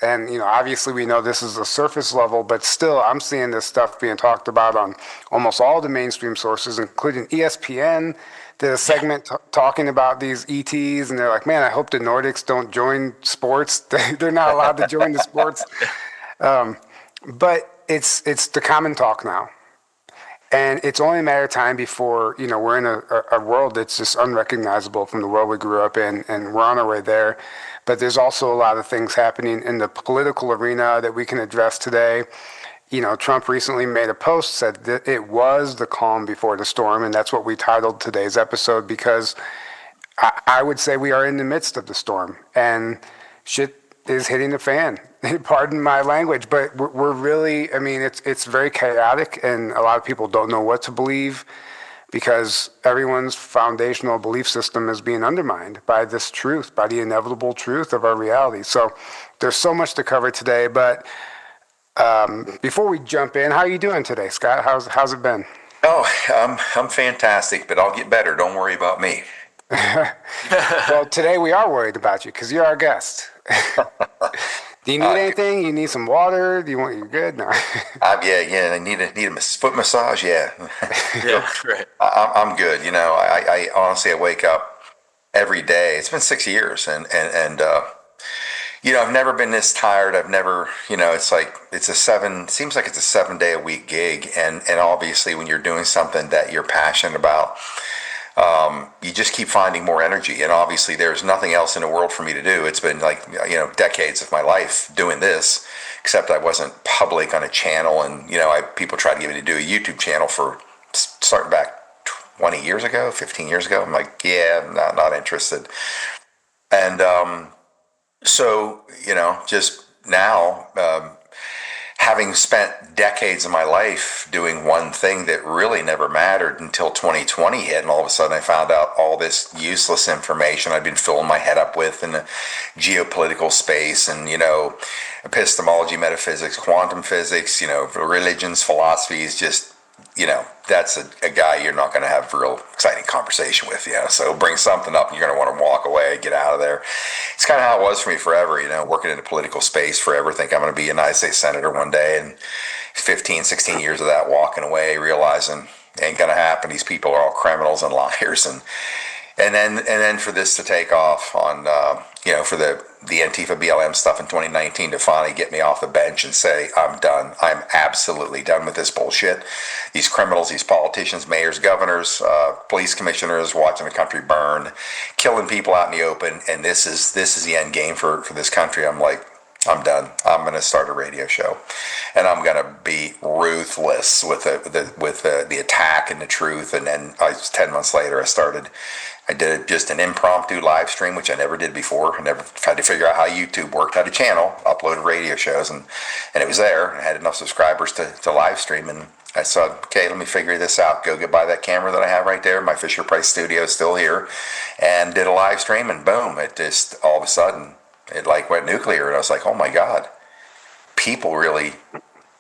And, obviously we know this is a surface level, but still I'm seeing this stuff being talked about on almost all the mainstream sources, including ESPN did a segment talking about these ETs, and they're like, man, I hope the Nordics don't join sports. They're not allowed to join the sports. But it's the common talk now. And it's only a matter of time before, we're in a world that's just unrecognizable from the world we grew up in, and we're on our way there. But there's also a lot of things happening in the political arena that we can address today. Trump recently made a post, said that it was the calm before the storm, and that's what we titled today's episode, because I would say we are in the midst of the storm, and shit is hitting the fan. Pardon my language, but we're really, it's very chaotic, and a lot of people don't know what to believe because everyone's foundational belief system is being undermined by this truth, by the inevitable truth of our reality. So there's so much to cover today, but before we jump in, how are you doing today, Scott? How's it been? Oh, I'm fantastic, but I'll get better. Don't worry about me. Well, today we are worried about you because you're our guest. Do you need anything? You need some water? You're good? No. Yeah. I need a foot massage. Yeah. Yeah, right. I'm good. I honestly, I wake up every day. It's been 6 years, and I've never been this tired. I've never, it's like seems like it's a 7 day a week gig. And obviously when you're doing something that you're passionate about, you just keep finding more energy. And obviously there's nothing else in the world for me to do. It's been like, decades of my life doing this, except I wasn't public on a channel. And, people tried to get me to do a YouTube channel for starting back 20 years ago, 15 years ago. I'm like, yeah, I'm not interested. And, so, just now, having spent decades of my life doing one thing that really never mattered until 2020 hit, and all of a sudden I found out all this useless information I'd been filling my head up with in the geopolitical space and, epistemology, metaphysics, quantum physics, religions, philosophies, just, that's a guy you're not going to have a real exciting conversation with, so bring something up and you're going to want to walk away, get out of there. It's kind of how it was for me forever, working in the political space forever, think I'm going to be a United States Senator one day, and 15, 16 years of that walking away, realizing ain't going to happen. These people are all criminals and liars, and then for this to take off on, for the Antifa BLM stuff in 2019 to finally get me off the bench and say, I'm done. I'm absolutely done with this bullshit. These criminals, these politicians, mayors, governors, police commissioners watching the country burn, killing people out in the open. And this is the end game for this country. I'm like, I'm done. I'm going to start a radio show, and I'm going to be ruthless with the attack and the truth. And then 10 months later, I did just an impromptu live stream, which I never did before. I never tried to figure out how YouTube worked. I had a channel, uploaded radio shows, and it was there. I had enough subscribers to live stream, and I said, okay, let me figure this out. Go buy that camera that I have right there. My Fisher Price studio is still here, and did a live stream, and boom, it just all of a sudden it like went nuclear, and I was like, oh my God, people really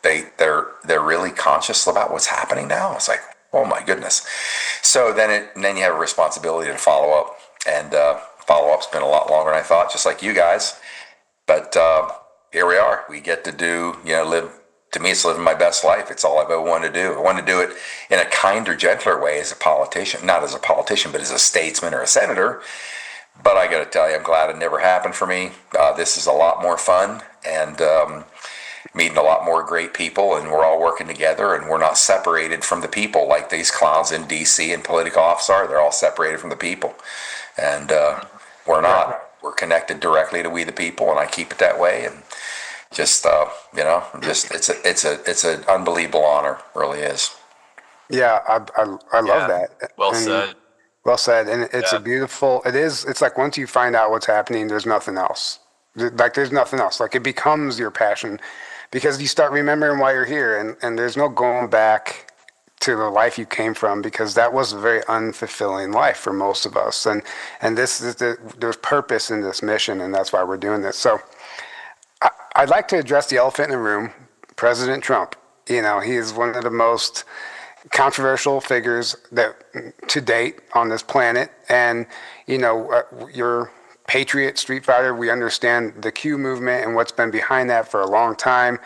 they're really conscious about what's happening now. It's like, oh my goodness. So then you have a responsibility to follow up, and follow-up's been a lot longer than I thought, just like you guys. But here we are. We get to do, live. To me, it's living my best life. It's all I've ever wanted to do. I want to do it in a kinder, gentler way as a politician, not as a politician, but as a statesman or a senator. But I got to tell you, I'm glad it never happened for me. This is a lot more fun, and meeting a lot more great people, and we're all working together, and we're not separated from the people like these clowns in D.C. and political office are. They're all separated from the people, and we're not. We're connected directly to we the people, and I keep it that way. And just it's an unbelievable honor, really is. Yeah, I love that. Well said. Well said, and it's a beautiful. It's like once you find out what's happening, there's nothing else. Like there's nothing else. Like it becomes your passion, because you start remembering why you're here, and there's no going back to the life you came from, because that was a very unfulfilling life for most of us. And this is there's purpose in this mission, and that's why we're doing this. So I'd like to address the elephant in the room, President Trump. He is one of the most controversial figures that to date on this planet, and your Patriot Street Fighter. We understand the Q movement and what's been behind that for a long time.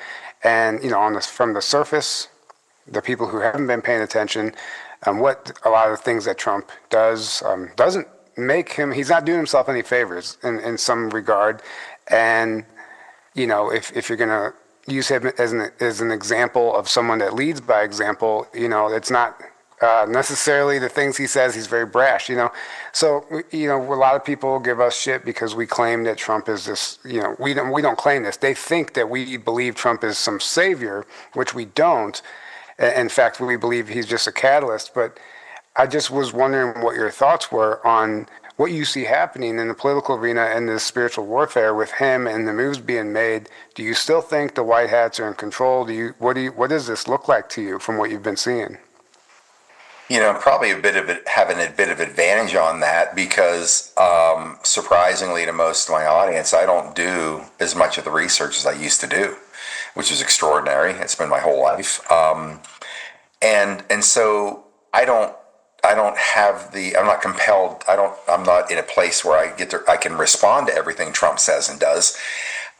And, from the surface, the people who haven't been paying attention, what a lot of the things that Trump doesn't make him, he's not doing himself any favors in some regard. And, if you're going to use him as an example of someone that leads by example, it's not necessarily the things he says. He's very brash, So, a lot of people give us shit because we claim that Trump is this, we don't claim this. They think that we believe Trump is some savior, which we don't. In fact, we believe he's just a catalyst. But I just was wondering what your thoughts were on what you see happening in the political arena and the spiritual warfare with him and the moves being made. Do you still think the white hats are in control? What does this look like to you from what you've been seeing? Probably having a bit of advantage on that because, surprisingly to most of my audience, I don't do as much of the research as I used to do, which is extraordinary. It's been my whole life, and so I'm not compelled. I'm not in a place where I can respond to everything Trump says and does.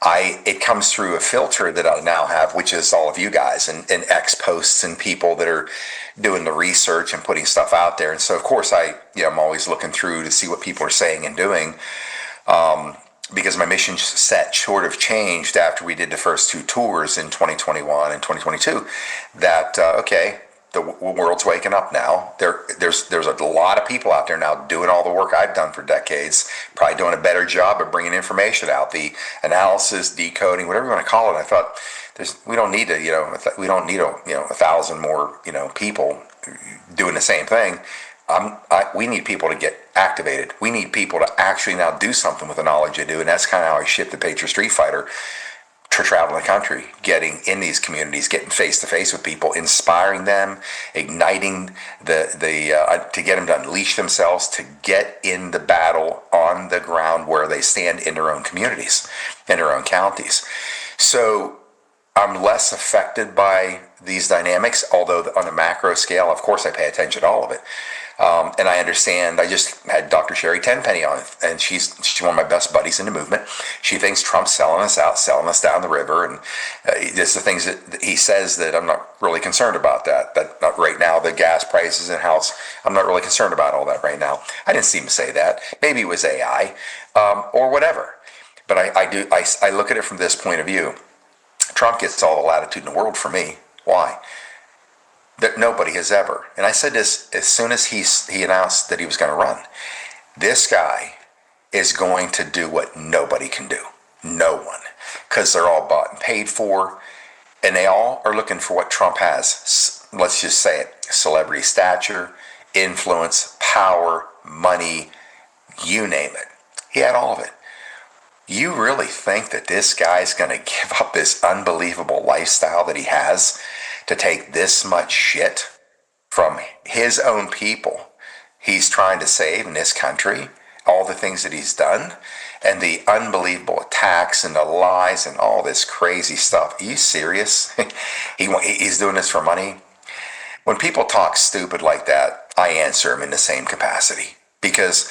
It comes through a filter that I now have, which is all of you guys and X posts and people that are doing the research and putting stuff out there. And so, of course, I'm always looking through to see what people are saying and doing, because my mission set sort of changed after we did the first two tours in 2021 and 2022. That okay, the world's waking up now. There's a lot of people out there now doing all the work I've done for decades, probably doing a better job of bringing information out, the analysis, decoding, whatever you want to call it. I thought we don't need a 1,000 more people doing the same thing. We need people to get activated. We need people to actually now do something with the knowledge they do, and that's kind of how I shipped the Patriot Street Fighter to travel the country, getting in these communities, getting face to face with people, inspiring them, igniting to get them to unleash themselves, to get in the battle on the ground where they stand in their own communities, in their own counties. So I'm less affected by these dynamics, although on a macro scale, of course, I pay attention to all of it. And I understand. I just had Dr. Sherry Tenpenny on, and she's one of my best buddies in the movement. She thinks Trump's selling us out, selling us down the river, and just the things that he says that I'm not really concerned about that. That not right now, the gas prices and house, I'm not really concerned about all that right now. I didn't see him say that. Maybe it was AI or whatever. But I look at it from this point of view. Trump gets all the latitude in the world for me. Why? That nobody has ever. And I said this as soon as he announced that he was going to run. This guy is going to do what nobody can do. No one. Because they're all bought and paid for. And they all are looking for what Trump has. Let's just say it. Celebrity stature, influence, power, money, you name it. He had all of it. You really think that this guy's going to give up this unbelievable lifestyle that he has to take this much shit from his own people he's trying to save in this country, all the things that he's done, and the unbelievable attacks and the lies and all this crazy stuff? Are you serious? He's doing this for money? When people talk stupid like that, I answer them in the same capacity. Because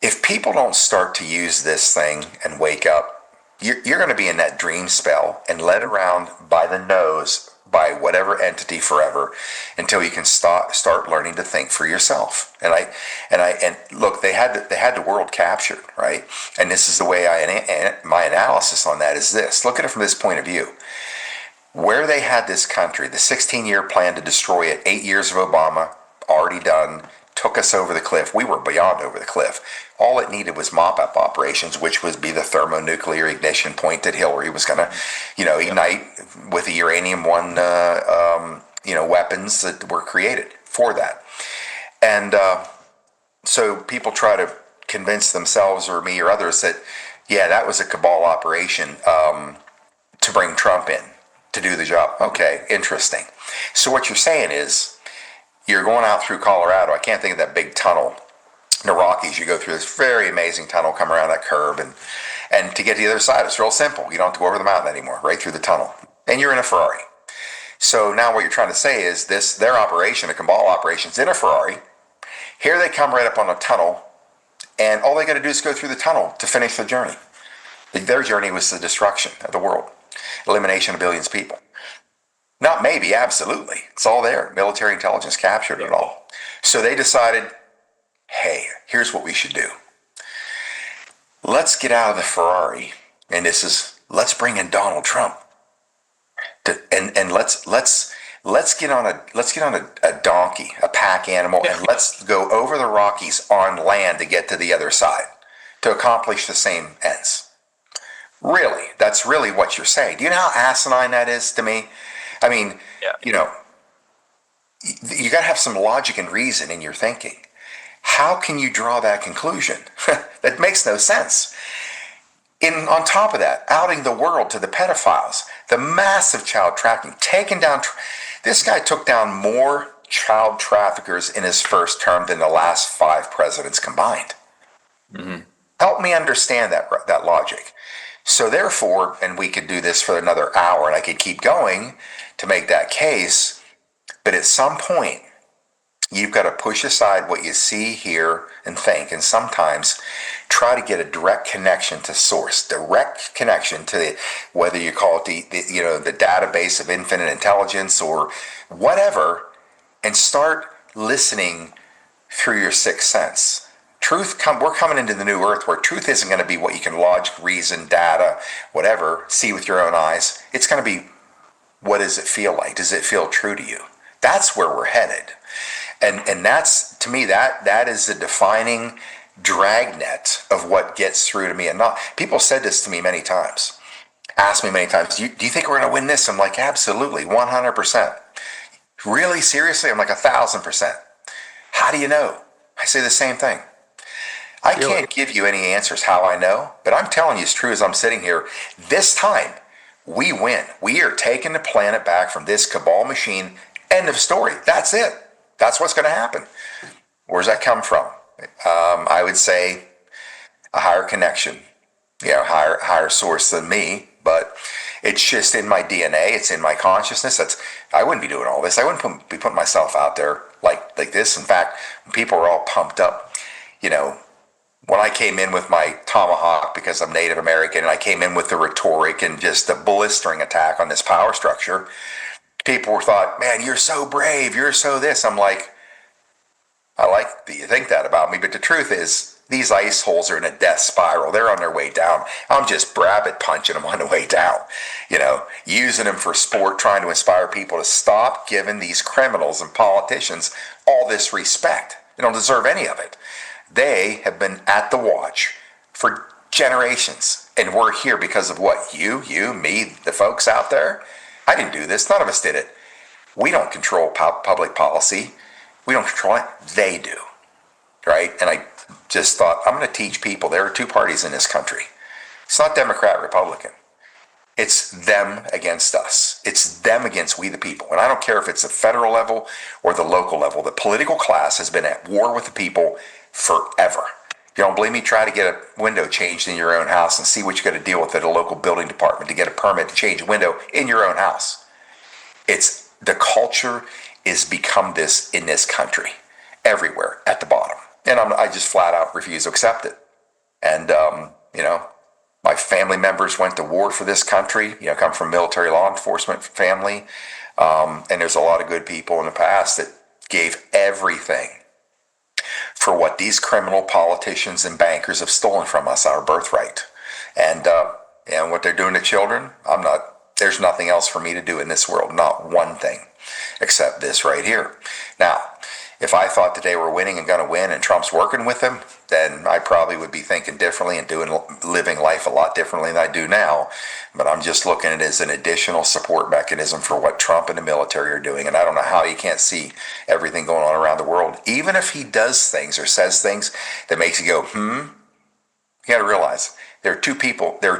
if people don't start to use this thing and wake up, you're going to be in that dream spell and led around by the nose by whatever entity forever until you can start learning to think for yourself. And look, they had the world captured, right? And this is the way my analysis on that is this. Look at it from this point of view. Where they had this country, the 16-year plan to destroy it, 8 years of Obama, already done, took us over the cliff. We were beyond over the cliff. All it needed was mop-up operations, which would be the thermonuclear ignition point that Hillary was going to, ignite with the uranium-1, weapons that were created for that. And so people try to convince themselves or me or others that, yeah, that was a cabal operation to bring Trump in to do the job. Okay, interesting. So what you're saying is, you're going out through Colorado. I can't think of that big tunnel in the Rockies. You go through this very amazing tunnel, come around that curve, and to get to the other side, it's real simple. You don't have to go over the mountain anymore, right through the tunnel. And you're in a Ferrari. So now what you're trying to say is their operation, a cabal operation's in a Ferrari. Here they come right up on a tunnel And all they got to do is go through the tunnel to finish the journey. Their journey was the destruction of the world, elimination of billions of people. Not maybe, absolutely. It's all there. Military intelligence captured it all. So they decided, hey, here's what we should do. Let's get out of the Ferrari, and let's bring in Donald Trump, and let's get on a donkey, a pack animal, and let's go over the Rockies on land to get to the other side to accomplish the same ends. Really, that's really what you're saying. Do you know how asinine that is to me? I mean, you know, you got to have some logic and reason in your thinking. How can you draw that conclusion? That makes no sense. On top of that, outing the world to the pedophiles, the massive child trafficking, taking down. This guy took down more child traffickers in his first term than the last 5 presidents combined. Mm-hmm. Help me understand that logic. So therefore, and we could do this for another hour, and I could keep going to make that case, but at some point, you've got to push aside what you see, hear, and think, and sometimes try to get a direct connection to source, direct connection to whether you call it the database of infinite intelligence or whatever, and start listening through your sixth sense. We're coming into the new earth where truth isn't going to be what you can logic, reason, data, whatever, see with your own eyes. It's going to be, what does it feel like? Does it feel true to you? That's where we're headed. And that's, to me, that is the defining dragnet of what gets through to me. And people said this to me many times, asked me many times, do you think we're going to win this? I'm like, absolutely, 100%. Really, seriously? I'm like 1,000%. How do you know? I say the same thing. I can't give you any answers how I know, but I'm telling you as true as I'm sitting here, this time we win. We are taking the planet back from this cabal machine. End of story. That's it. That's what's going to happen. Where's that come from? I would say a higher connection, higher source than me, but it's just in my DNA. It's in my consciousness. I wouldn't be doing all this. I wouldn't be putting myself out there like this. In fact, when people are all pumped up, when I came in with my tomahawk because I'm Native American, and I came in with the rhetoric and just the blistering attack on this power structure, people thought, man, you're so brave, you're so this. I'm like, I like that you think that about me, but the truth is, these ice holes are in a death spiral. They're on their way down. I'm just rabbit punching them on the way down, using them for sport, trying to inspire people to stop giving these criminals and politicians all this respect. They don't deserve any of it. They have been at the watch for generations, and we're here because of what? You, me, the folks out there. I didn't do this. None of us did it. We don't control public policy. We don't control it. They do, right? And I just thought, I'm going to teach people there are 2 parties in this country. It's not Democrat, Republican. It's them against us. It's them against we the people. And I don't care if it's the federal level or the local level. The political class has been at war with the people forever. If you don't believe me, try to get a window changed in your own house and see what you got to deal with at a local building department to get a permit to change a window in your own house. It's the culture is become this in this country, everywhere at the bottom. And I just flat out refuse to accept it. And, my family members went to war for this country, come from military law enforcement family. And there's a lot of good people in the past that gave everything for what these criminal politicians and bankers have stolen from us, our birthright. And what they're doing to children, there's nothing else for me to do in this world, not one thing, except this right here. Now, if I thought that they were winning and going to win and Trump's working with them, then I probably would be thinking differently and living life a lot differently than I do now. But I'm just looking at it as an additional support mechanism for what Trump and the military are doing. And I don't know how you can't see everything going on around the world. Even if he does things or says things that makes you go, you got to realize there are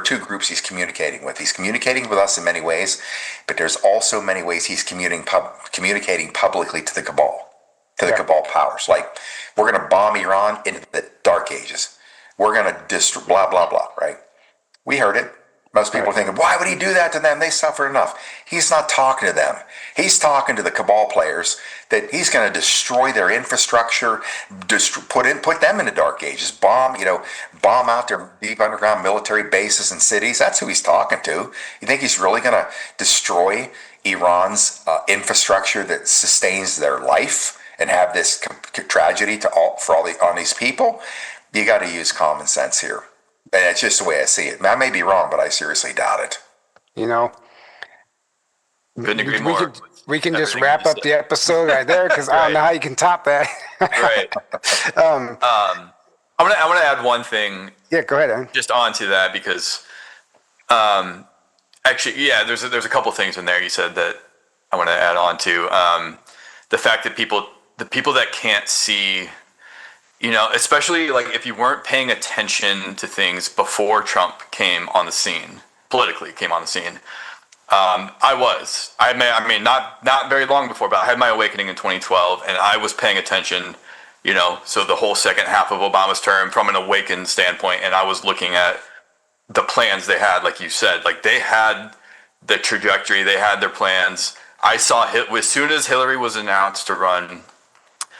2 groups he's communicating with. He's communicating with us in many ways, but there's also many ways he's communicating publicly to the cabal. To the cabal powers. Like, we're going to bomb Iran into the dark ages. We're going to destroy blah, blah, blah, right? We heard it. Most people are thinking, why would he do that to them? They suffer enough. He's not talking to them. He's talking to the cabal players that he's going to destroy their infrastructure, put them in the dark ages, bomb out their deep underground military bases and cities. That's who he's talking to. You think he's really going to destroy Iran's infrastructure that sustains their life and have this tragedy on these people? You got to use common sense here. And it's just the way I see it. I may be wrong, but I seriously doubt it. You know, couldn't agree more. We can just wrap up the episode right there because I don't know how you can top that. Right. I want to add one thing. Yeah, go ahead, Aaron. Just onto that because, actually, yeah, there's a couple things in there you said that I want to add on to. The fact that the people that can't see, especially like if you weren't paying attention to things before Trump came on the scene, politically came on the scene. I mean, not very long before, but I had my awakening in 2012 and I was paying attention, so the whole second half of Obama's term from an awakened standpoint. And I was looking at the plans they had, like you said, like they had the trajectory, they had their plans. I saw as soon as Hillary was announced to run,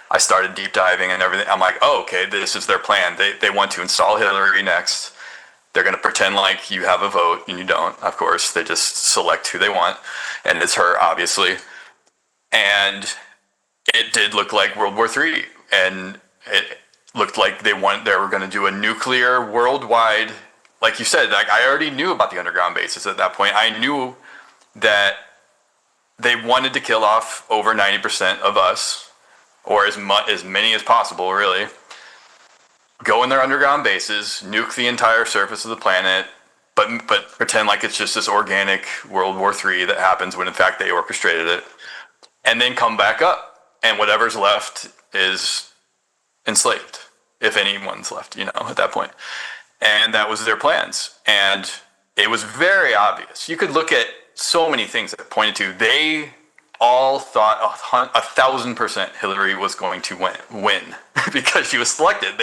I started deep diving and everything. I'm like, oh, okay, this is their plan. They want to install Hillary next. They're going to pretend like you have a vote and you don't. Of course, they just select who they want. And it's her, obviously. And it did look like World War III. And it looked like they were going to do a nuclear worldwide. Like you said, like I already knew about the underground bases at that point. I knew that they wanted to kill off over 90% of us. Or as many as possible, really. Go in their underground bases, nuke the entire surface of the planet, but pretend like it's just this organic World War III that happens when in fact they orchestrated it, and then come back up, and whatever's left is enslaved, if anyone's left, at that point. And that was their plans, and it was very obvious. You could look at so many things that pointed to they all thought 1,000% Hillary was going to win because she was selected.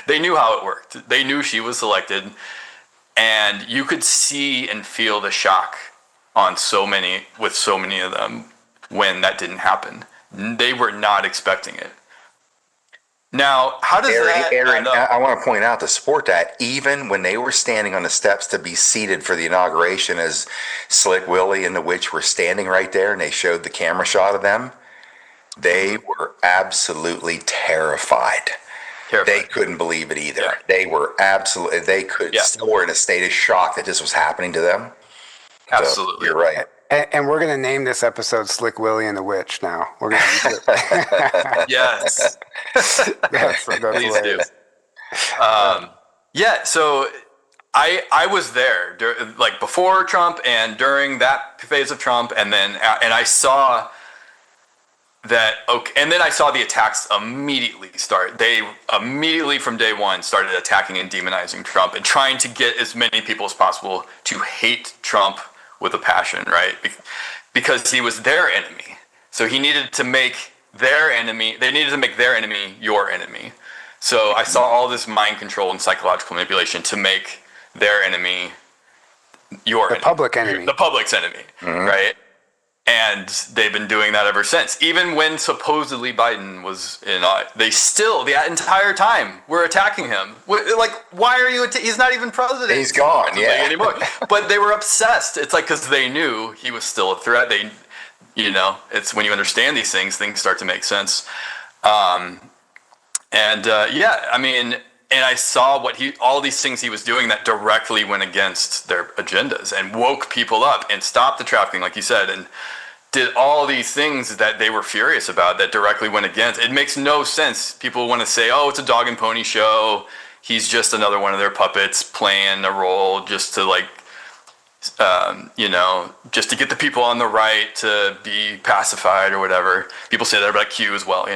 They knew how it worked. They knew she was selected, and you could see and feel the shock on so many of them when that didn't happen. They were not expecting it. Now, how does Aaron, I want to point out to support that, even when they were standing on the steps to be seated for the inauguration as Slick Willie and the Witch were standing right there and they showed the camera shot of them, they were absolutely terrified. They couldn't believe it either. Yeah. They were still were in a state of shock that this was happening to them. Absolutely. So you're right. And we're going to name this episode Slick Willie and the Witch now. We're going to Yes. that's Please do. Yeah, so I was there like before Trump and during that phase of Trump, and I saw that, okay, and then I saw the attacks immediately start. They immediately from day one started attacking and demonizing Trump and trying to get as many people as possible to hate Trump with a passion, right? Because he was their enemy. So he needed to make their enemy, they needed to make their enemy your enemy. So I saw all this mind control and psychological manipulation to make their enemy your enemy. Public enemy. The public's enemy, right? And they've been doing that ever since. Even when supposedly Biden was they still, the entire time, were attacking him. Like, why are you, he's not even president. He's gone, yeah. Anymore. But they were obsessed. It's like, because they knew he was still a threat. It's when you understand these things start to make sense. And I saw all these things he was doing that directly went against their agendas and woke people up and stopped the trafficking, like you said, and did all these things that they were furious about that directly went against. It makes no sense. People want to say, oh, it's a dog and pony show. He's just another one of their puppets playing a role just to just to get the people on the right to be pacified or whatever. People say that about Q as well,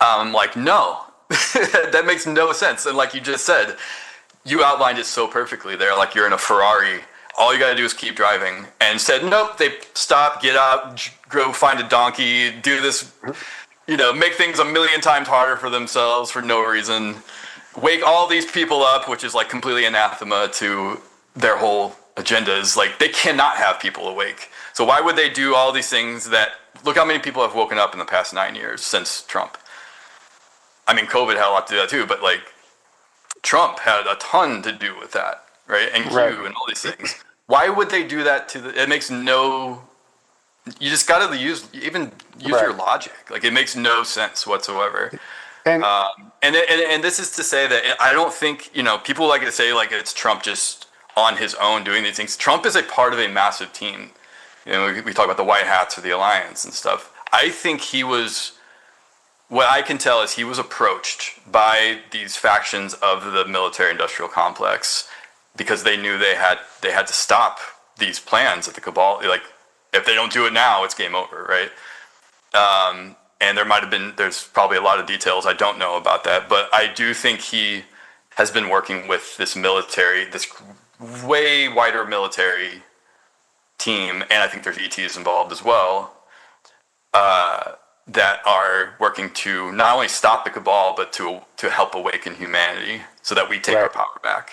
I'm like, no. That makes no sense. And like you just said, you outlined it so perfectly there. Like you're in a Ferrari. All you got to do is keep driving. And said, nope, they stop, get out, go find a donkey, do this, make things a million times harder for themselves for no reason. Wake all these people up, which is like completely anathema to their whole agenda is like they cannot have people awake. So why would they do all these things that look how many people have woken up in the past 9 years since Trump? I mean, COVID had a lot to do with that too, but like Trump had a ton to do with that, right? And Q Right. and all these things. Why would they do that it makes no, you just got to use Right. your logic. Like it makes no sense whatsoever. And And this is to say that I don't think, people like to say like it's Trump just on his own doing these things. Trump is a part of a massive team. We talk about the white hats or the alliance and stuff. I think what I can tell is he was approached by these factions of the military industrial complex because they knew they had to stop these plans that the cabal, like if they don't do it now, it's game over, right? And there's probably a lot of details I don't know about that, but I do think he has been working with this way wider military team, and I think there's ETs involved as well, that are working to not only stop the cabal, but to help awaken humanity so that we take our power back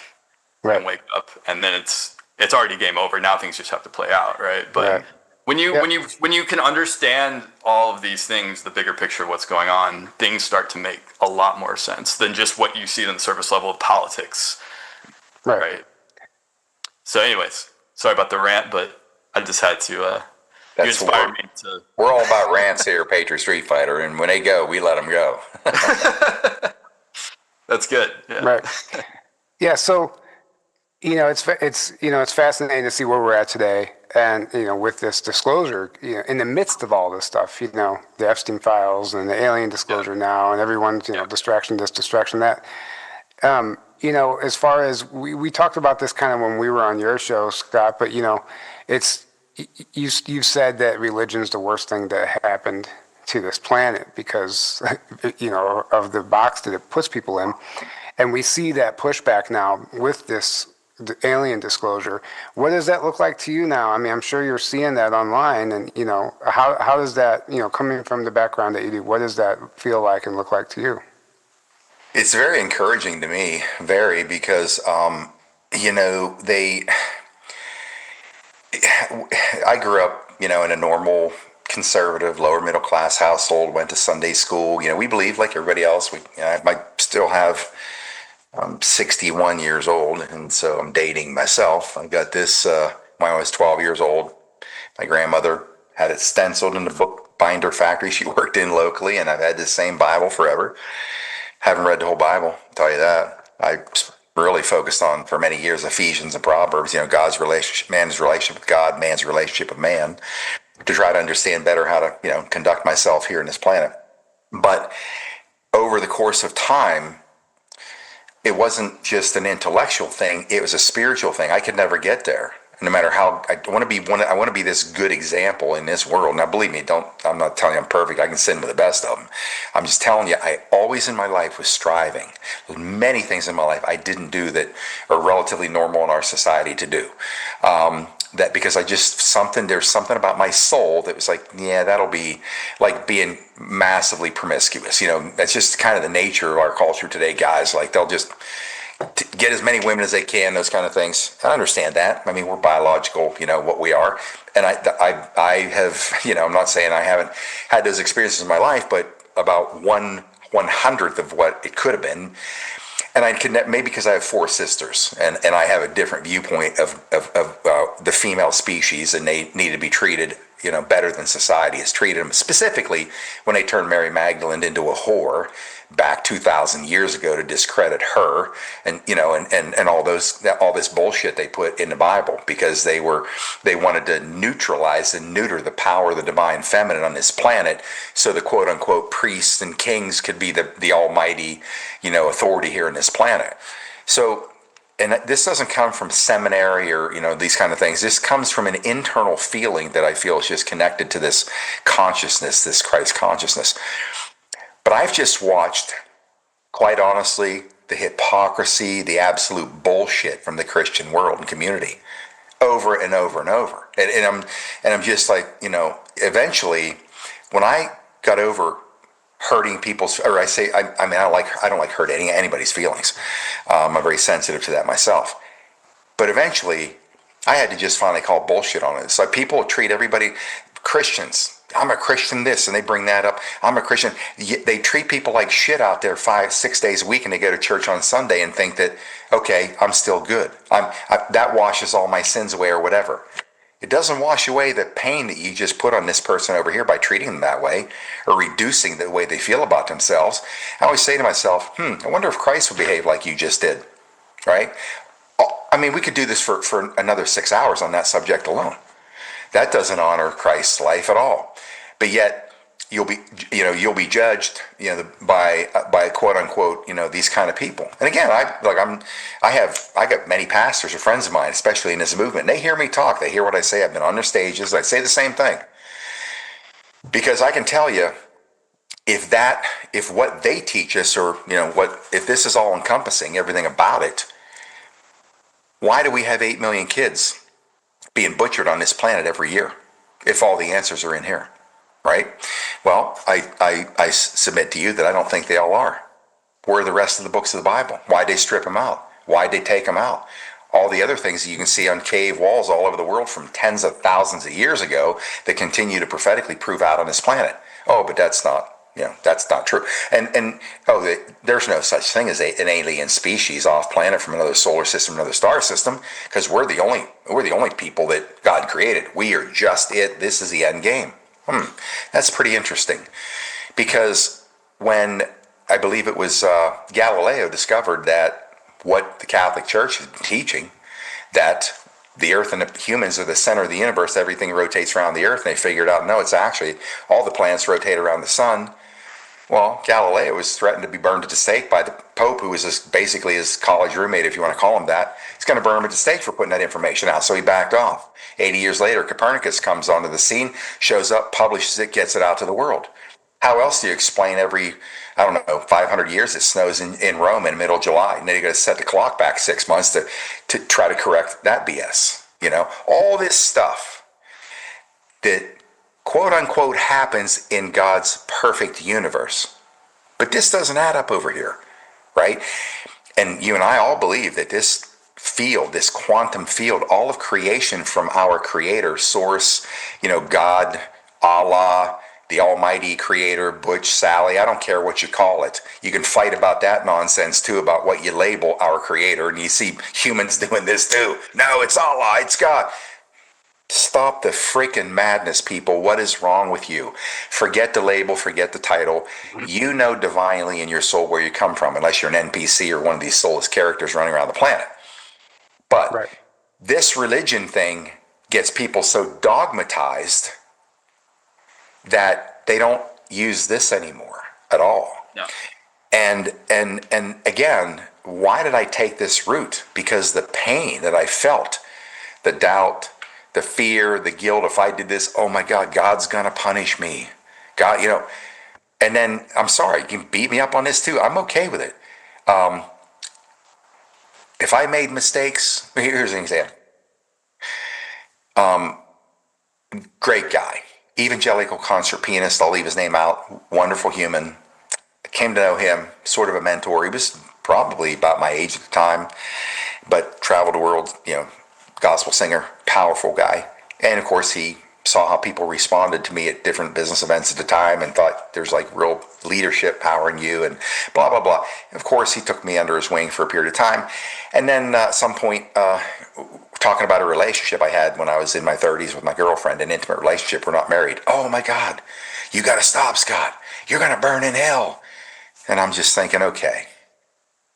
right. and wake up. And then it's already game over. Now things just have to play out, right? But Right. when you can understand all of these things, the bigger picture of what's going on, things start to make a lot more sense than just what you see on the surface level of politics, right? So, anyways, sorry about the rant, but I just had to. You inspired me to. We're all about rants here, Patriot Street Fighter, and when they go, we let them go. That's good. Yeah. Right. Yeah. So, it's fascinating to see where we're at today, and with this disclosure, in the midst of all this stuff, the Epstein files and the alien disclosure now, and everyone's distraction this, distraction that. As far as we talked about this kind of when we were on your show, Scott, but it's you've said that religion's the worst thing that happened to this planet because of the box that it puts people in, and we see that pushback now with the alien disclosure. What does that look like to you now? I mean, I'm sure you're seeing that online, and how does that coming from the background that you do, what does that feel like and look like to you? It's very encouraging to me, because I grew up, in a normal, conservative, lower middle class household. Went to Sunday school. We believe like everybody else. I might still have. I'm 61 years old, and so I'm dating myself. I got this when I was 12 years old. My grandmother had it stenciled in the bookbinder factory she worked in locally, and I've had this same Bible forever. Haven't read the whole Bible, I'll tell you that. I really focused on, for many years, Ephesians and Proverbs, God's relationship, man's relationship with God, man's relationship with man, to try to understand better how to, conduct myself here in this planet. But over the course of time, it wasn't just an intellectual thing, it was a spiritual thing. I could never get there. No matter how I want to be this good example in this world. Now, believe me, I'm not telling you I'm perfect. I can sin with the best of them. I'm just telling you, I always in my life was striving. There's many things in my life I didn't do that are relatively normal in our society to do. That because there's something about my soul that was like, yeah, that'll be like being massively promiscuous. That's just kind of the nature of our culture today, guys. Like they'll just get as many women as they can, those kind of things. I understand that. I mean, we're biological, what we are. And I have, I'm not saying I haven't had those experiences in my life, but about 1/100th of what it could have been. And I connect, maybe because I have 4 sisters, and I have a different viewpoint of the female species, and they need to be treated, better than society has treated them. Specifically, when they turned Mary Magdalene into a whore back 2,000 years ago to discredit her, and and all this bullshit they put in the Bible because they wanted to neutralize and neuter the power of the divine feminine on this planet, so the quote unquote priests and kings could be the almighty, authority here in this planet. So. And this doesn't come from seminary or, these kind of things. This comes from an internal feeling that I feel is just connected to this consciousness, this Christ consciousness. But I've just watched, quite honestly, the hypocrisy, the absolute bullshit from the Christian world and community over and over and over. And I'm just like, eventually, when I got over hurting people's, or I don't like hurting anybody's feelings. I'm very sensitive to that myself. But eventually, I had to just finally call bullshit on it. So people treat everybody, Christians, I'm a Christian this, and they bring that up. I'm a Christian. They treat people like shit out there 5-6 days a week, and they go to church on Sunday and think that, okay, I'm still good. That washes all my sins away or whatever. It doesn't wash away the pain that you just put on this person over here by treating them that way or reducing the way they feel about themselves. I always say to myself, I wonder if Christ would behave like you just did, right? I mean, we could do this for another 6 hours on that subject alone. That doesn't honor Christ's life at all. But yet you'll be judged, by quote unquote, these kind of people. And again, I got many pastors or friends of mine, especially in this movement. And they hear me talk. They hear what I say. I've been on their stages. I say the same thing because I can tell you, if what they teach us, or if this is all encompassing, everything about it, why do we have 8 million kids being butchered on this planet every year if all the answers are in here, right? Well, I submit to you that I don't think they all are. Where are the rest of the books of the Bible? Why'd they strip them out? Why'd they take them out? All the other things that you can see on cave walls all over the world from tens of thousands of years ago that continue to prophetically prove out on this planet. Oh, but that's not true. And there's no such thing as an alien species off planet from another solar system, another star system, because we're the only people that God created. We are just it. This is the end game. That's pretty interesting, because when I believe it was Galileo discovered that what the Catholic Church has been teaching, that the earth and the humans are the center of the universe, everything rotates around the earth, and they figured out, no, it's actually all the planets rotate around the sun. Well, Galileo was threatened to be burned at the stake by the Pope, who was basically his college roommate, if you want to call him that. He's going to burn him at the stake for putting that information out, so he backed off. 80 years later, Copernicus comes onto the scene, shows up, publishes it, gets it out to the world. How else do you explain every, 500 years it snows in Rome in the middle of July, and then you got to set the clock back 6 months to try to correct that BS? All this stuff that quote unquote happens in God's perfect universe. But this doesn't add up over here, right? And you and I all believe that this field, this quantum field, all of creation from our creator, source, God, Allah, the almighty creator, Butch, Sally, I don't care what you call it. You can fight about that nonsense too, about what you label our creator. And you see humans doing this too. No, it's Allah, it's God. Stop the freaking madness, people. What is wrong with you? Forget the label, forget the title. You know divinely in your soul where you come from, unless you're an NPC or one of these soulless characters running around the planet. But right. This religion thing gets people so dogmatized that they don't use this anymore at all. No. And again, why did I take this route? Because the pain that I felt, the doubt, the fear, the guilt, if I did this, oh my God, God's gonna punish me. God, and then, I'm sorry, you can beat me up on this too. I'm okay with it. If I made mistakes, here's an example. Great guy, evangelical concert pianist, I'll leave his name out, wonderful human. I came to know him, sort of a mentor. He was probably about my age at the time, but traveled the world, gospel singer, powerful guy. And of course, he saw how people responded to me at different business events at the time and thought there's like real leadership power in you and blah, blah, blah. Of course, he took me under his wing for a period of time. And then at some point, talking about a relationship I had when I was in my 30s with my girlfriend, an intimate relationship. We're not married. Oh my God, you got to stop, Scott. You're going to burn in hell. And I'm just thinking, okay,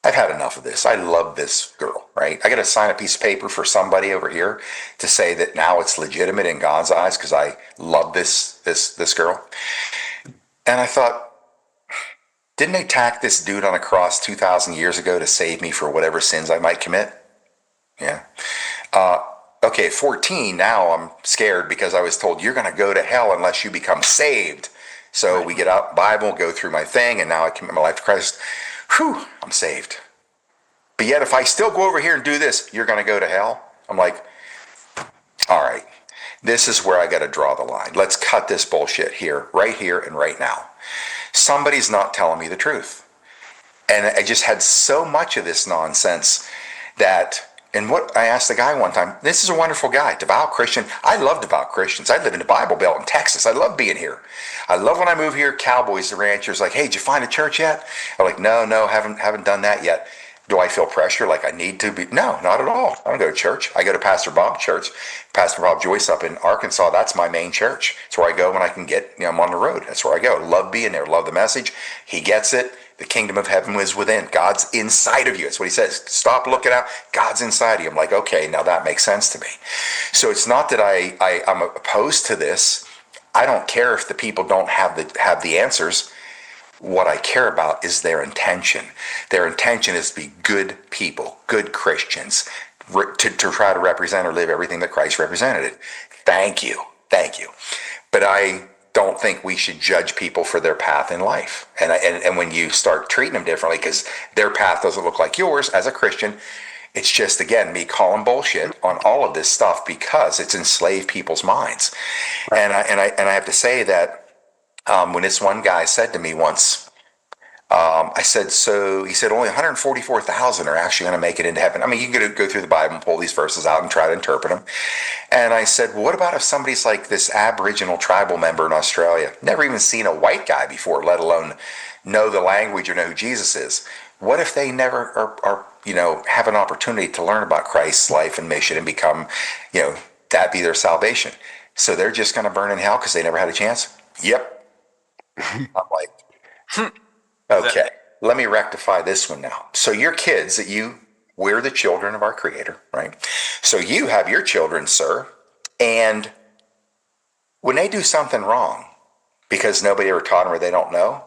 I've had enough of this. I love this girl, right? I got to sign a piece of paper for somebody over here to say that now it's legitimate in God's eyes because I love this girl. And I thought, didn't they tack this dude on a cross 2,000 years ago to save me for whatever sins I might commit? Yeah. Okay, at 14, now I'm scared because I was told you're going to go to hell unless you become saved. So right. We get out Bible, go through my thing, and now I commit my life to Christ. Whew, I'm saved. But yet if I still go over here and do this, you're going to go to hell? I'm like, all right, this is where I got to draw the line. Let's cut this bullshit here and right now. Somebody's not telling me the truth. And I just had so much of this nonsense that And what I asked the guy one time, this is a wonderful guy, devout Christian. I love devout Christians. I live in the Bible Belt in Texas. I love being here. I love when I move here. Cowboys, the ranchers, like, hey, did you find a church yet? I'm like, no, haven't done that yet. Do I feel pressure like I need to be? No, not at all. I don't go to church. I go to Pastor Bob's church, Pastor Bob Joyce up in Arkansas. That's my main church. It's where I go when I can get, I'm on the road. That's where I go. Love being there. Love the message. He gets it. The kingdom of heaven is within. God's inside of you. That's what he says. Stop looking out. God's inside of you. I'm like, okay, now that makes sense to me. So it's not that I'm opposed to this. I don't care if the people don't have the answers. What I care about is their intention. Their intention is to be good people, good Christians, to try to represent or live everything that Christ represented. Thank you. But I don't think we should judge people for their path in life. And when you start treating them differently because their path doesn't look like yours as a Christian, it's just, again, me calling bullshit on all of this stuff because it's enslaved people's minds. And I have to say that when this one guy said to me once, I said, so he said, only 144,000 are actually going to make it into heaven. I mean, you can go through the Bible and pull these verses out and try to interpret them. And I said, well, what about if somebody's like this Aboriginal tribal member in Australia, never even seen a white guy before, let alone know the language or know who Jesus is? What if they never are have an opportunity to learn about Christ's life and mission and become, that be their salvation? So they're just going to burn in hell because they never had a chance? Yep. I'm like, okay, let me rectify this one now. So your kids we're the children of our Creator, right? So you have your children, sir, and when they do something wrong because nobody ever taught them or they don't know,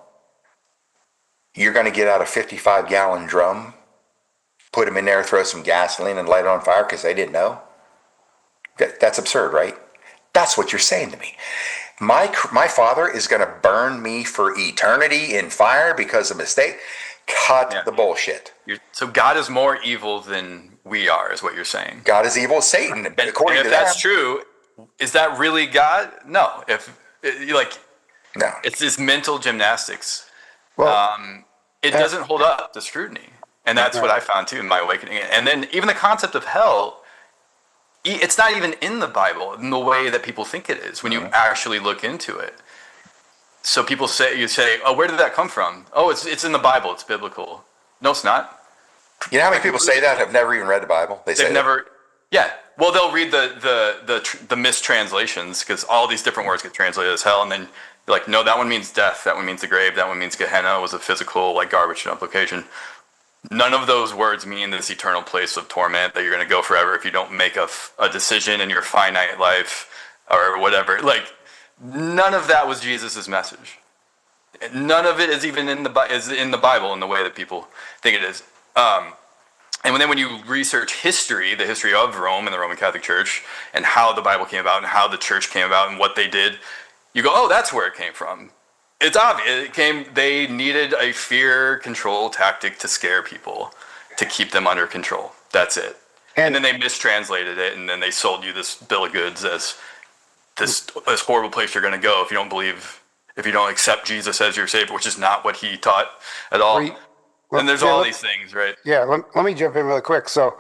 you're going to get out a 55-gallon drum, put them in there, throw some gasoline and light it on fire because they didn't know? That's absurd, right? That's what you're saying to me. My father is going to burn me for eternity in fire because of mistake? Cut the bullshit. So God is more evil than we are, is what you're saying. God is evil as Satan. And if that's true, is that really God? No. No. It's this mental gymnastics. Well, it doesn't hold up to scrutiny. And that's what I found too in my awakening. And then even the concept of hell, it's not even in the Bible in the way that people think it is when you actually look into it. So you say, oh, where did that come from? Oh, it's in the Bible. It's biblical. No, it's not. You know how many people say that have never even read the Bible? They've never. Yeah. Well, they'll read the mistranslations because all these different words get translated as hell, and then you're like, no, that one means death. That one means the grave. That one means Gehenna was a physical garbage dump location. None of those words mean this eternal place of torment that you're going to go forever if you don't make a decision in your finite life or whatever. None of that was Jesus' message. None of it is even in the Bible in the way that people think it is. And then when you research history, the history of Rome and the Roman Catholic Church, and how the Bible came about and how the church came about and what they did, you go, oh, that's where it came from. It's obvious. They needed a fear control tactic to scare people, to keep them under control. That's it. And then they mistranslated it, and then they sold you this bill of goods as this horrible place you're going to go if you don't accept Jesus as your Savior, which is not what he taught at all. And there's all these things, right? Yeah, let me jump in really quick. So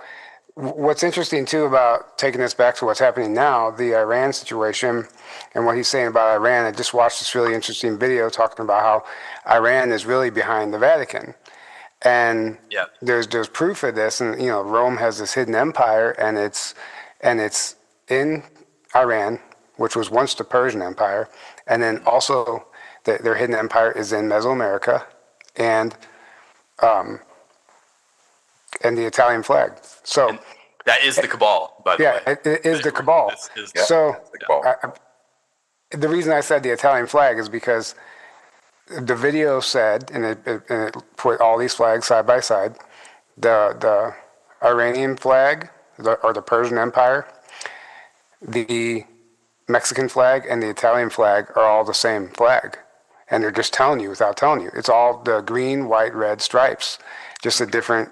what's interesting, too, about taking this back to what's happening now, the Iran situation and what he's saying about Iran, I just watched this really interesting video talking about how Iran is really behind the Vatican. And there's proof of this. And, Rome has this hidden empire, and it's in Iran, which was once the Persian Empire. And then also their hidden empire is in Mesoamerica and the Italian flag. So and that is the cabal, by the way. Yeah, it is the cabal. The reason I said the Italian flag is because the video said, and it put all these flags side by side, the Iranian flag or the Persian Empire, the Mexican flag, and the Italian flag are all the same flag. And they're just telling you without telling you. It's all the green, white, red stripes, just a different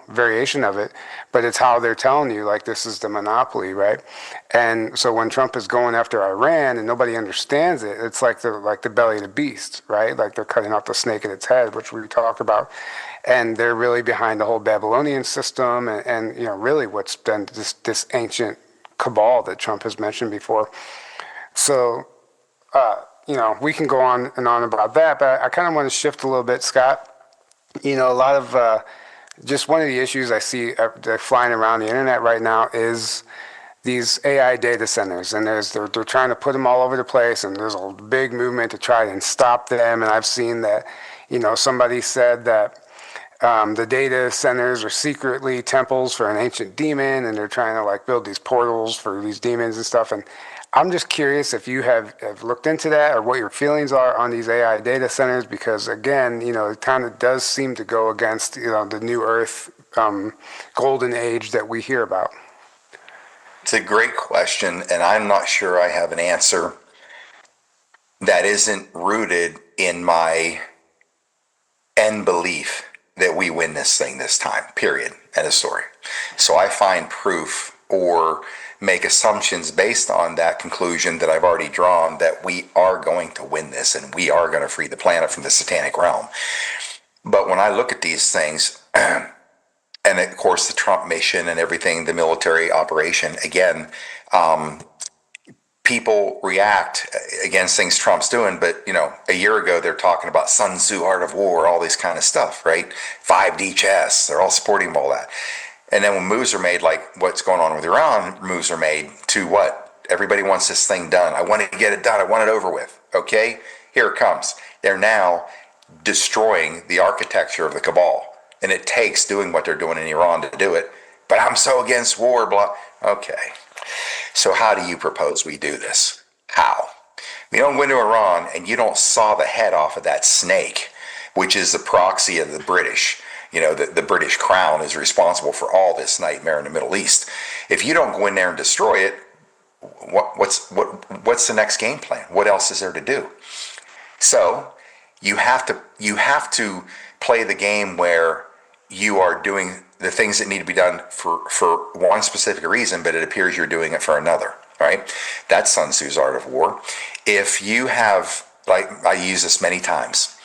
variation of it, but it's how they're telling you, like, this is the monopoly, right? And so when Trump is going after Iran and nobody understands it, it's like the belly of the beast, right? Like they're cutting off the snake at its head, which we talked about. And they're really behind the whole Babylonian system and really what's been this ancient cabal that Trump has mentioned before. So, we can go on and on about that, but I kind of want to shift a little bit, Scott. A lot of just one of the issues I see flying around the internet right now is these AI data centers, and they're trying to put them all over the place, and there's a big movement to try and stop them. And I've seen that, somebody said that the data centers are secretly temples for an ancient demon, and they're trying to like build these portals for these demons and stuff. And I'm just curious if you have looked into that or what your feelings are on these AI data centers, because again, it kind of does seem to go against, the new Earth golden age that we hear about. It's a great question, and I'm not sure I have an answer that isn't rooted in my end belief that we win this thing this time, period, end of story. So I find proof or make assumptions based on that conclusion that I've already drawn that we are going to win this and we are going to free the planet from the satanic realm. But when I look at these things, and of course the Trump mission and everything, the military operation, again, people react against things Trump's doing, but a year ago they're talking about Sun Tzu, Art of War, all this kind of stuff, right? 5D chess, they're all supporting all that. And then when moves are made, like what's going on with Iran, moves are made to what? Everybody wants this thing done. I want to get it done. I want it over with. Okay, here it comes. They're now destroying the architecture of the cabal. And it takes doing what they're doing in Iran to do it. But I'm so against war, blah. Okay. So how do you propose we do this? How? You don't go into Iran and you don't saw the head off of that snake, which is the proxy of the British. The British crown is responsible for all this nightmare in the Middle East. If you don't go in there and destroy it, what's the next game plan? What else is there to do? So you have to play the game where you are doing the things that need to be done for one specific reason, but it appears you're doing it for another, right? That's Sun Tzu's Art of War. If you have, like I use this many times,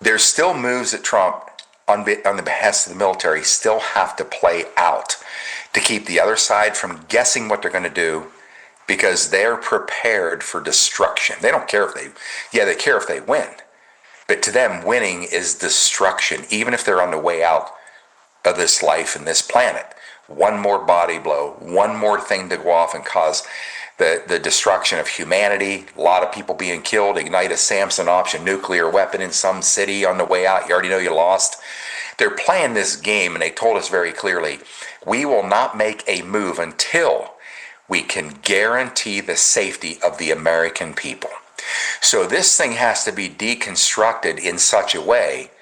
there's still moves that Trump, on the behest of the military, still have to play out to keep the other side from guessing what they're going to do, because they're prepared for destruction. They don't care they care if they win. But to them, winning is destruction, even if they're on the way out of this life and this planet. One more body blow, one more thing to go off and cause the destruction of humanity, a lot of people being killed, ignite a Samson option nuclear weapon in some city on the way out. You already know you lost. They're playing this game, and they told us very clearly, we will not make a move until we can guarantee the safety of the American people. So this thing has to be deconstructed in such a way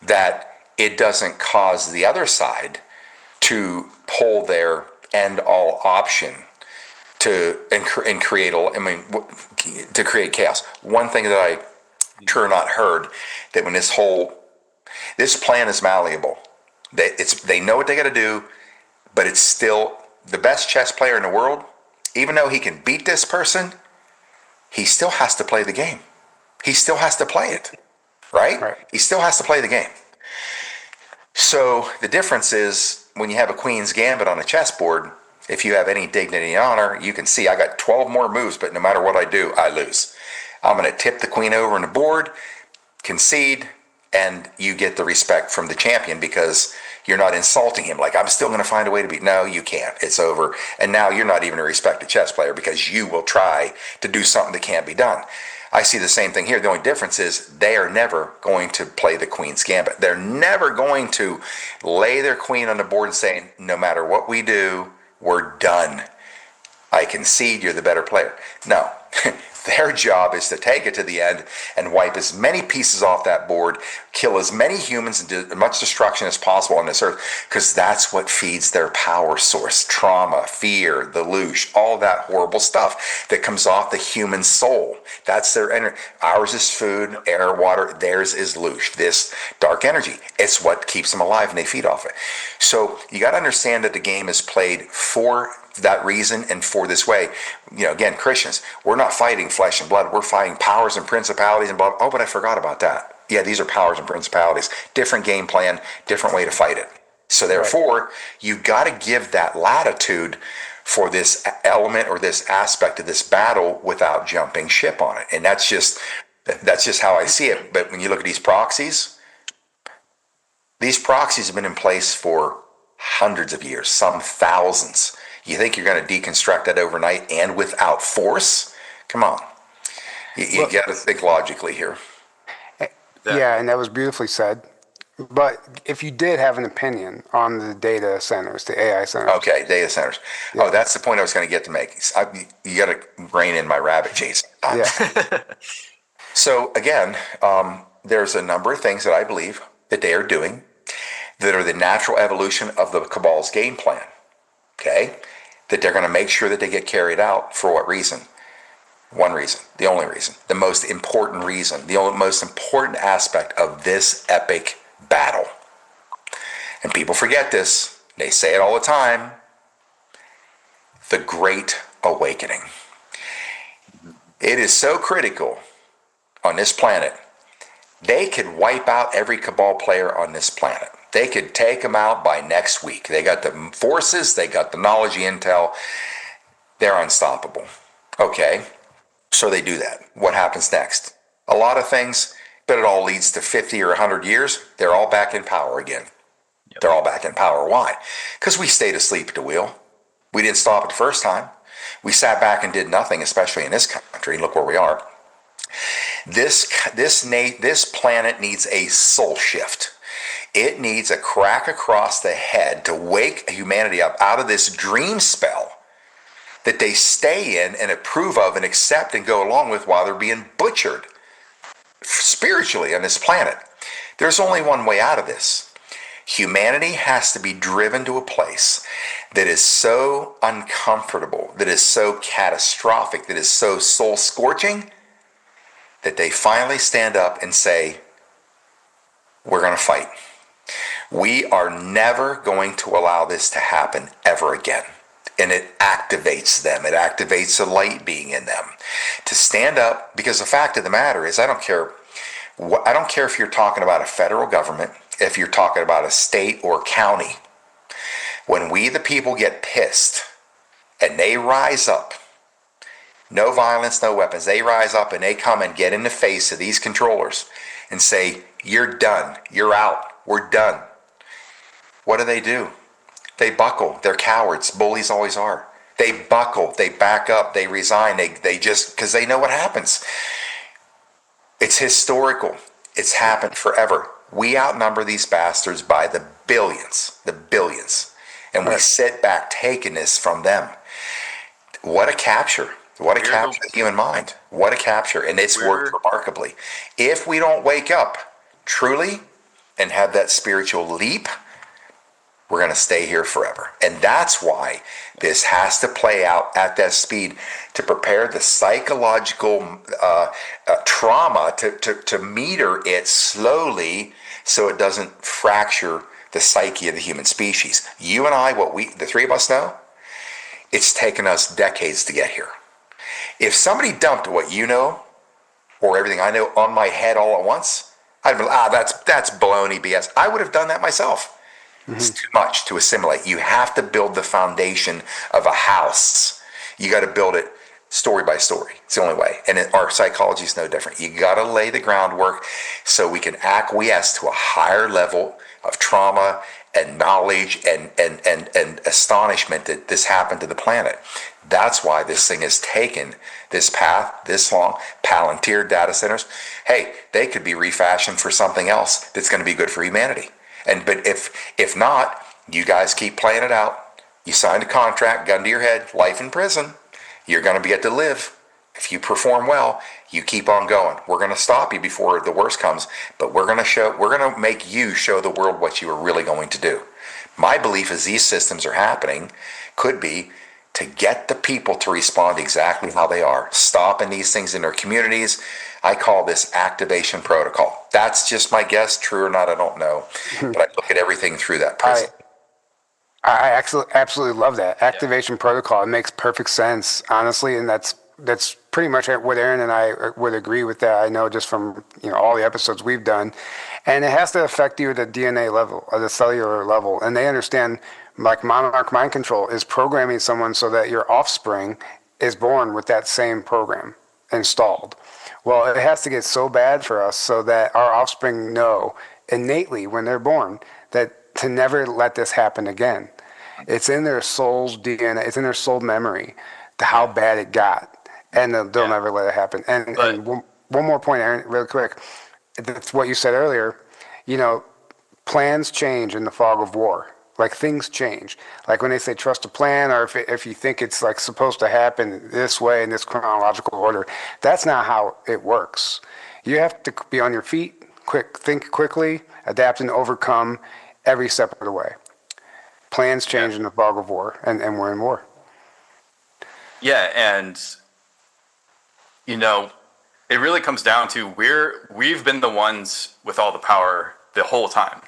that it doesn't cause the other side to pull their end all option and create to create chaos. One thing that I sure not heard, that when this plan is malleable, they know what they got to do, but it's still the best chess player in the world. Even though he can beat this person, he still has to play the game. He still has to play it, right? He still has to play the game. So the difference is when you have a queen's gambit on a chessboard, if you have any dignity and honor, you can see I got 12 more moves, but no matter what I do, I lose. I'm going to tip the queen over on the board, concede, and you get the respect from the champion because you're not insulting him. Like, I'm still going to find a way to beat. No, you can't. It's over. And now you're not even a respected chess player because you will try to do something that can't be done. I see the same thing here. The only difference is they are never going to play the queen's gambit. They're never going to lay their queen on the board and saying, no matter what we do, we're done. I concede, you're the better player. No. Their job is to take it to the end and wipe as many pieces off that board, kill as many humans and do as much destruction as possible on this earth, because that's what feeds their power source. Trauma, fear, the loosh, all that horrible stuff that comes off the human soul. That's their energy. Ours is food, air, water. Theirs is loosh, this dark energy. It's what keeps them alive, and they feed off it. So you got to understand that the game is played for that reason and for this way. Again, Christians, we're not fighting flesh and blood. We're fighting powers and principalities and blah. Oh, but I forgot about that. Yeah, these are powers and principalities. Different game plan, different way to fight it. So therefore, you've got to give that latitude for this element or this aspect of this battle without jumping ship on it. And that's just how I see it. But when you look at these proxies have been in place for hundreds of years, some thousands. You think you're going to deconstruct that overnight and without force? Come on. You got to think logically here. Yeah, and that was beautifully said. But if you did have an opinion on the data centers, the AI centers. Okay, data centers. Yeah. Oh, that's the point I was going to get to make. You got to rein in my rabbit chase. Yeah. So again, there's a number of things that I believe that they are doing that are the natural evolution of the cabal's game plan. Okay? That they're going to make sure that they get carried out. For what reason? One reason, the only reason, the most important reason, the most important aspect of this epic battle. And people forget this. They say it all the time. The Great Awakening. It is so critical on this planet. They could wipe out every cabal player on this planet. They could take them out by next week. They got the forces, they got the knowledge, the intel. They're unstoppable. Okay, so they do that. What happens next? A lot of things, but it all leads to 50 or 100 years. They're all back in power again. Yep. They're all back in power. Why? Because we stayed asleep at the wheel. We didn't stop it the first time. We sat back and did nothing, especially in this country. Look where we are. This planet needs a soul shift. It needs a crack across the head to wake humanity up out of this dream spell that they stay in and approve of and accept and go along with while they're being butchered spiritually on this planet. There's only one way out of this. Humanity has to be driven to a place that is so uncomfortable, that is so catastrophic, that is so soul-scorching, that they finally stand up and say, we're going to fight. We are never going to allow this to happen ever again. And it activates them. It activates the light being in them to stand up, because the fact of the matter is, I don't care if you're talking about a federal government, if you're talking about a state or county. When we the people get pissed and they rise up, no violence, no weapons, they rise up and they come and get in the face of these controllers and say, you're done, you're out, we're done. What do? They buckle. They're cowards. Bullies always are. They buckle. They back up. They resign. They just, because they know what happens. It's historical. It's happened forever. We outnumber these bastards by the billions. And we sit back taking this from them. What a capture. What a capture of the human mind. What a capture. And it's worked remarkably. If we don't wake up truly and have that spiritual leap, we're going to stay here forever. And that's why this has to play out at that speed to prepare the psychological trauma to meter it slowly so it doesn't fracture the psyche of the human species. You and I, the three of us know, it's taken us decades to get here. If somebody dumped what you know or everything I know on my head all at once, I'd be like, that's baloney BS. I would have done that myself. It's too much to assimilate. You have to build the foundation of a house. You got to build it story by story. It's the only way. And our psychology is no different. You got to lay the groundwork so we can acquiesce to a higher level of trauma and knowledge and astonishment that this happened to the planet. That's why this thing has taken this path this long. Palantir data centers. Hey, they could be refashioned for something else that's going to be good for humanity. But if not, you guys keep playing it out. You signed a contract, gun to your head, life in prison. You're going to get to live. If you perform well, you keep on going. We're going to stop you before the worst comes, but we're going to make you show the world what you are really going to do. My belief is these systems are happening, could be, to get the people to respond exactly how they are, stopping these things in their communities. I call this activation protocol. That's just my guess, true or not, I don't know. But I look at everything through that prism. I absolutely love that activation protocol. It makes perfect sense, honestly, and that's pretty much what Aaron and I would agree with. That I know just from all the episodes we've done, and it has to affect you at the DNA level, at the cellular level, and they understand. Like Monarch Mind Control is programming someone so that your offspring is born with that same program installed. Well, it has to get so bad for us so that our offspring know innately when they're born that to never let this happen again. It's in their soul's DNA, it's in their soul memory to how bad it got, and they'll never let it happen. And one more point, Aaron, really quick. That's what you said earlier. Plans change in the fog of war. Like things change. Like when they say trust a plan, or if you think it's like supposed to happen this way in this chronological order, that's not how it works. You have to be on your feet, think quickly, adapt and overcome every step of the way. Plans change in the fog of war, and we're in war. Yeah, and it really comes down to we've been the ones with all the power the whole time.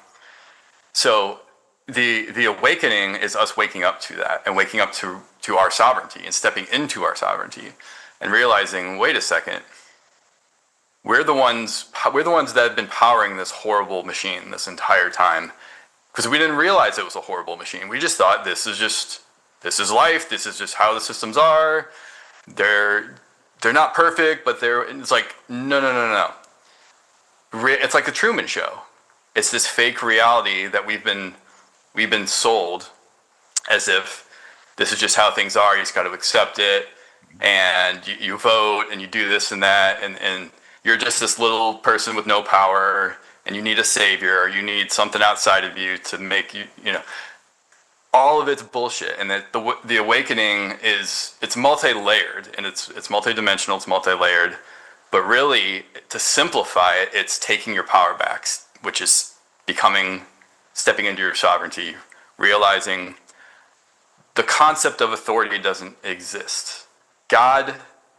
So the awakening is us waking up to that and waking up to our sovereignty and stepping into our sovereignty and realizing, wait a second, we're the ones that have been powering this horrible machine this entire time, because we didn't realize it was a horrible machine. We just thought this is life, this is just how the systems are. They're not perfect, but it's like no. It's like the Truman Show. It's this fake reality that we've been sold as if this is just how things are. You just got to accept it, and you vote, and you do this and that, and you're just this little person with no power, and you need a savior, or you need something outside of you to make you, all of it's bullshit. And that the awakening it's multi-layered, and it's multi-dimensional, it's multi-layered, but really, to simplify it, it's taking your power back, which is stepping into your sovereignty, realizing the concept of authority doesn't exist. God,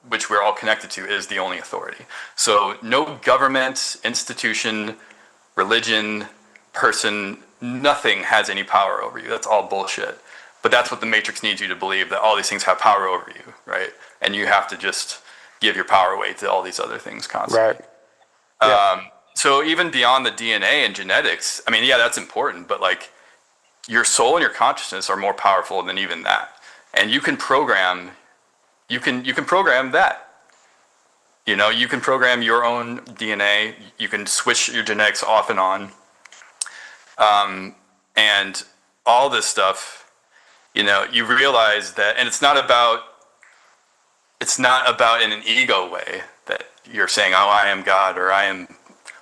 which we're all connected to, is the only authority. So no government, institution, religion, person, nothing has any power over you. That's all bullshit. But that's what the Matrix needs you to believe, that all these things have power over you, right? And you have to just give your power away to all these other things constantly. Right. Yeah. So even beyond the DNA and genetics, that's important, but like your soul and your consciousness are more powerful than even that. And you can program that. You can program your own DNA. You can switch your genetics off and on. And all this stuff, you realize that, and it's not about in an ego way that you're saying, oh, I am God, or I am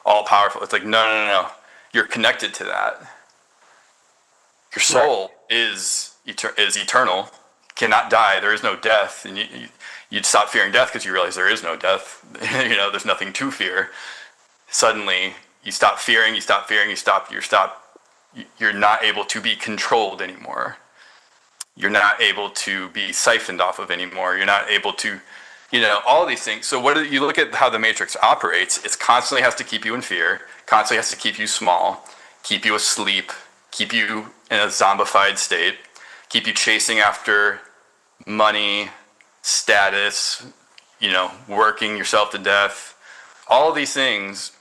all powerful. It's like, no. You're connected to that. Your soul is eternal, cannot die. There is no death, and you'd stop fearing death because you realize there is no death. There's nothing to fear. Suddenly, you stop fearing. You're not able to be controlled anymore. You're not able to be siphoned off of anymore. You're not able to, all these things. So you look at how the Matrix operates, it constantly has to keep you in fear, constantly has to keep you small, keep you asleep, keep you in a zombified state, keep you chasing after money, status, working yourself to death. All these things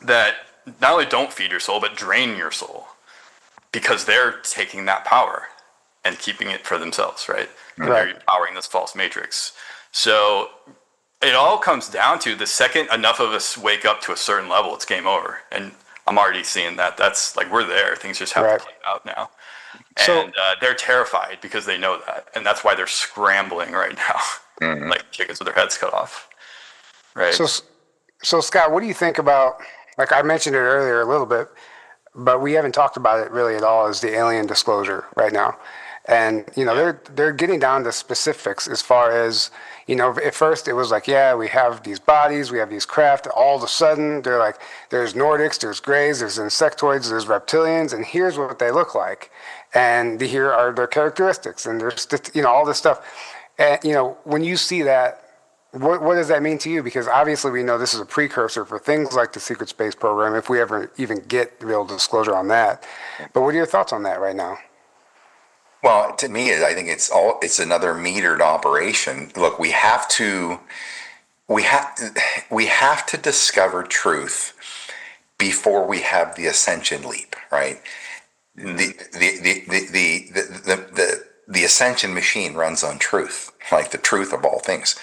that not only don't feed your soul, but drain your soul, because they're taking that power and keeping it for themselves, right? And they're empowering this false matrix. So it all comes down to the second enough of us wake up to a certain level, it's game over. And I'm already seeing that. That's like, we're there. Things just have to play out now. And they're terrified because they know that. And that's why they're scrambling right now, like chickens with their heads cut off. Right. So Scott, what do you think about, like I mentioned it earlier a little bit, but we haven't talked about it really at all, is the alien disclosure right now. And they're getting down to specifics as far as at first it was like, yeah, we have these bodies, we have these craft. All of a sudden they're like, there's Nordics, there's Greys, there's insectoids, there's reptilians, and here's what they look like, and here are their characteristics, and there's all this stuff. And when you see that, what does that mean to you? Because obviously we know this is a precursor for things like the secret space program, if we ever even get real disclosure on that. But what are your thoughts on that right now? Well, to me, I think it's another metered operation. Look, we have to discover truth before we have the ascension leap, right? The ascension machine runs on truth, like the truth of all things.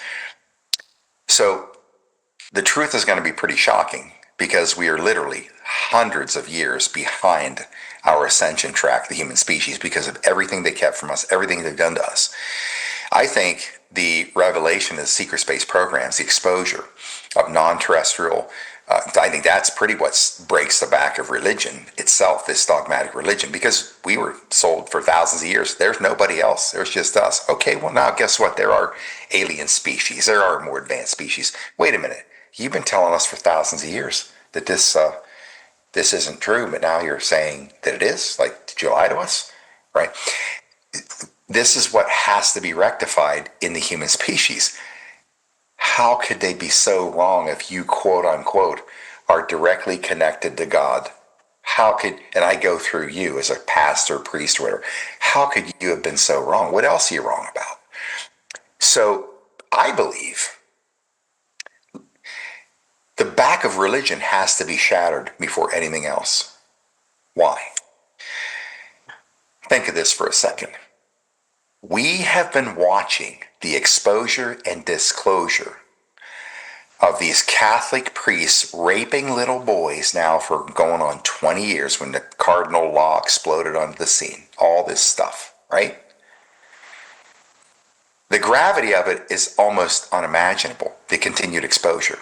So the truth is going to be pretty shocking because we are literally hundreds of years behind our ascension track, the human species, because of everything they kept from us, everything they've done to us. I think the revelation of the secret space programs, the exposure of non-terrestrial, I think that's pretty what breaks the back of religion itself, this dogmatic religion, because we were sold for thousands of years. There's nobody else. There's just us. Okay, well, now guess what? There are alien species. There are more advanced species. Wait a minute. You've been telling us for thousands of years that this isn't true, but now you're saying that it is? Like, did you lie to us? Right? This is what has to be rectified in the human species. How could they be so wrong if you, quote unquote, are directly connected to God? And I go through you as a pastor, priest, or whatever, how could you have been so wrong? What else are you wrong about? So I believe the back of religion has to be shattered before anything else. Why? Think of this for a second. We have been watching the exposure and disclosure of these Catholic priests raping little boys now for going on 20 years when the cardinal law exploded onto the scene. All this stuff, right? The gravity of it is almost unimaginable, the continued exposure.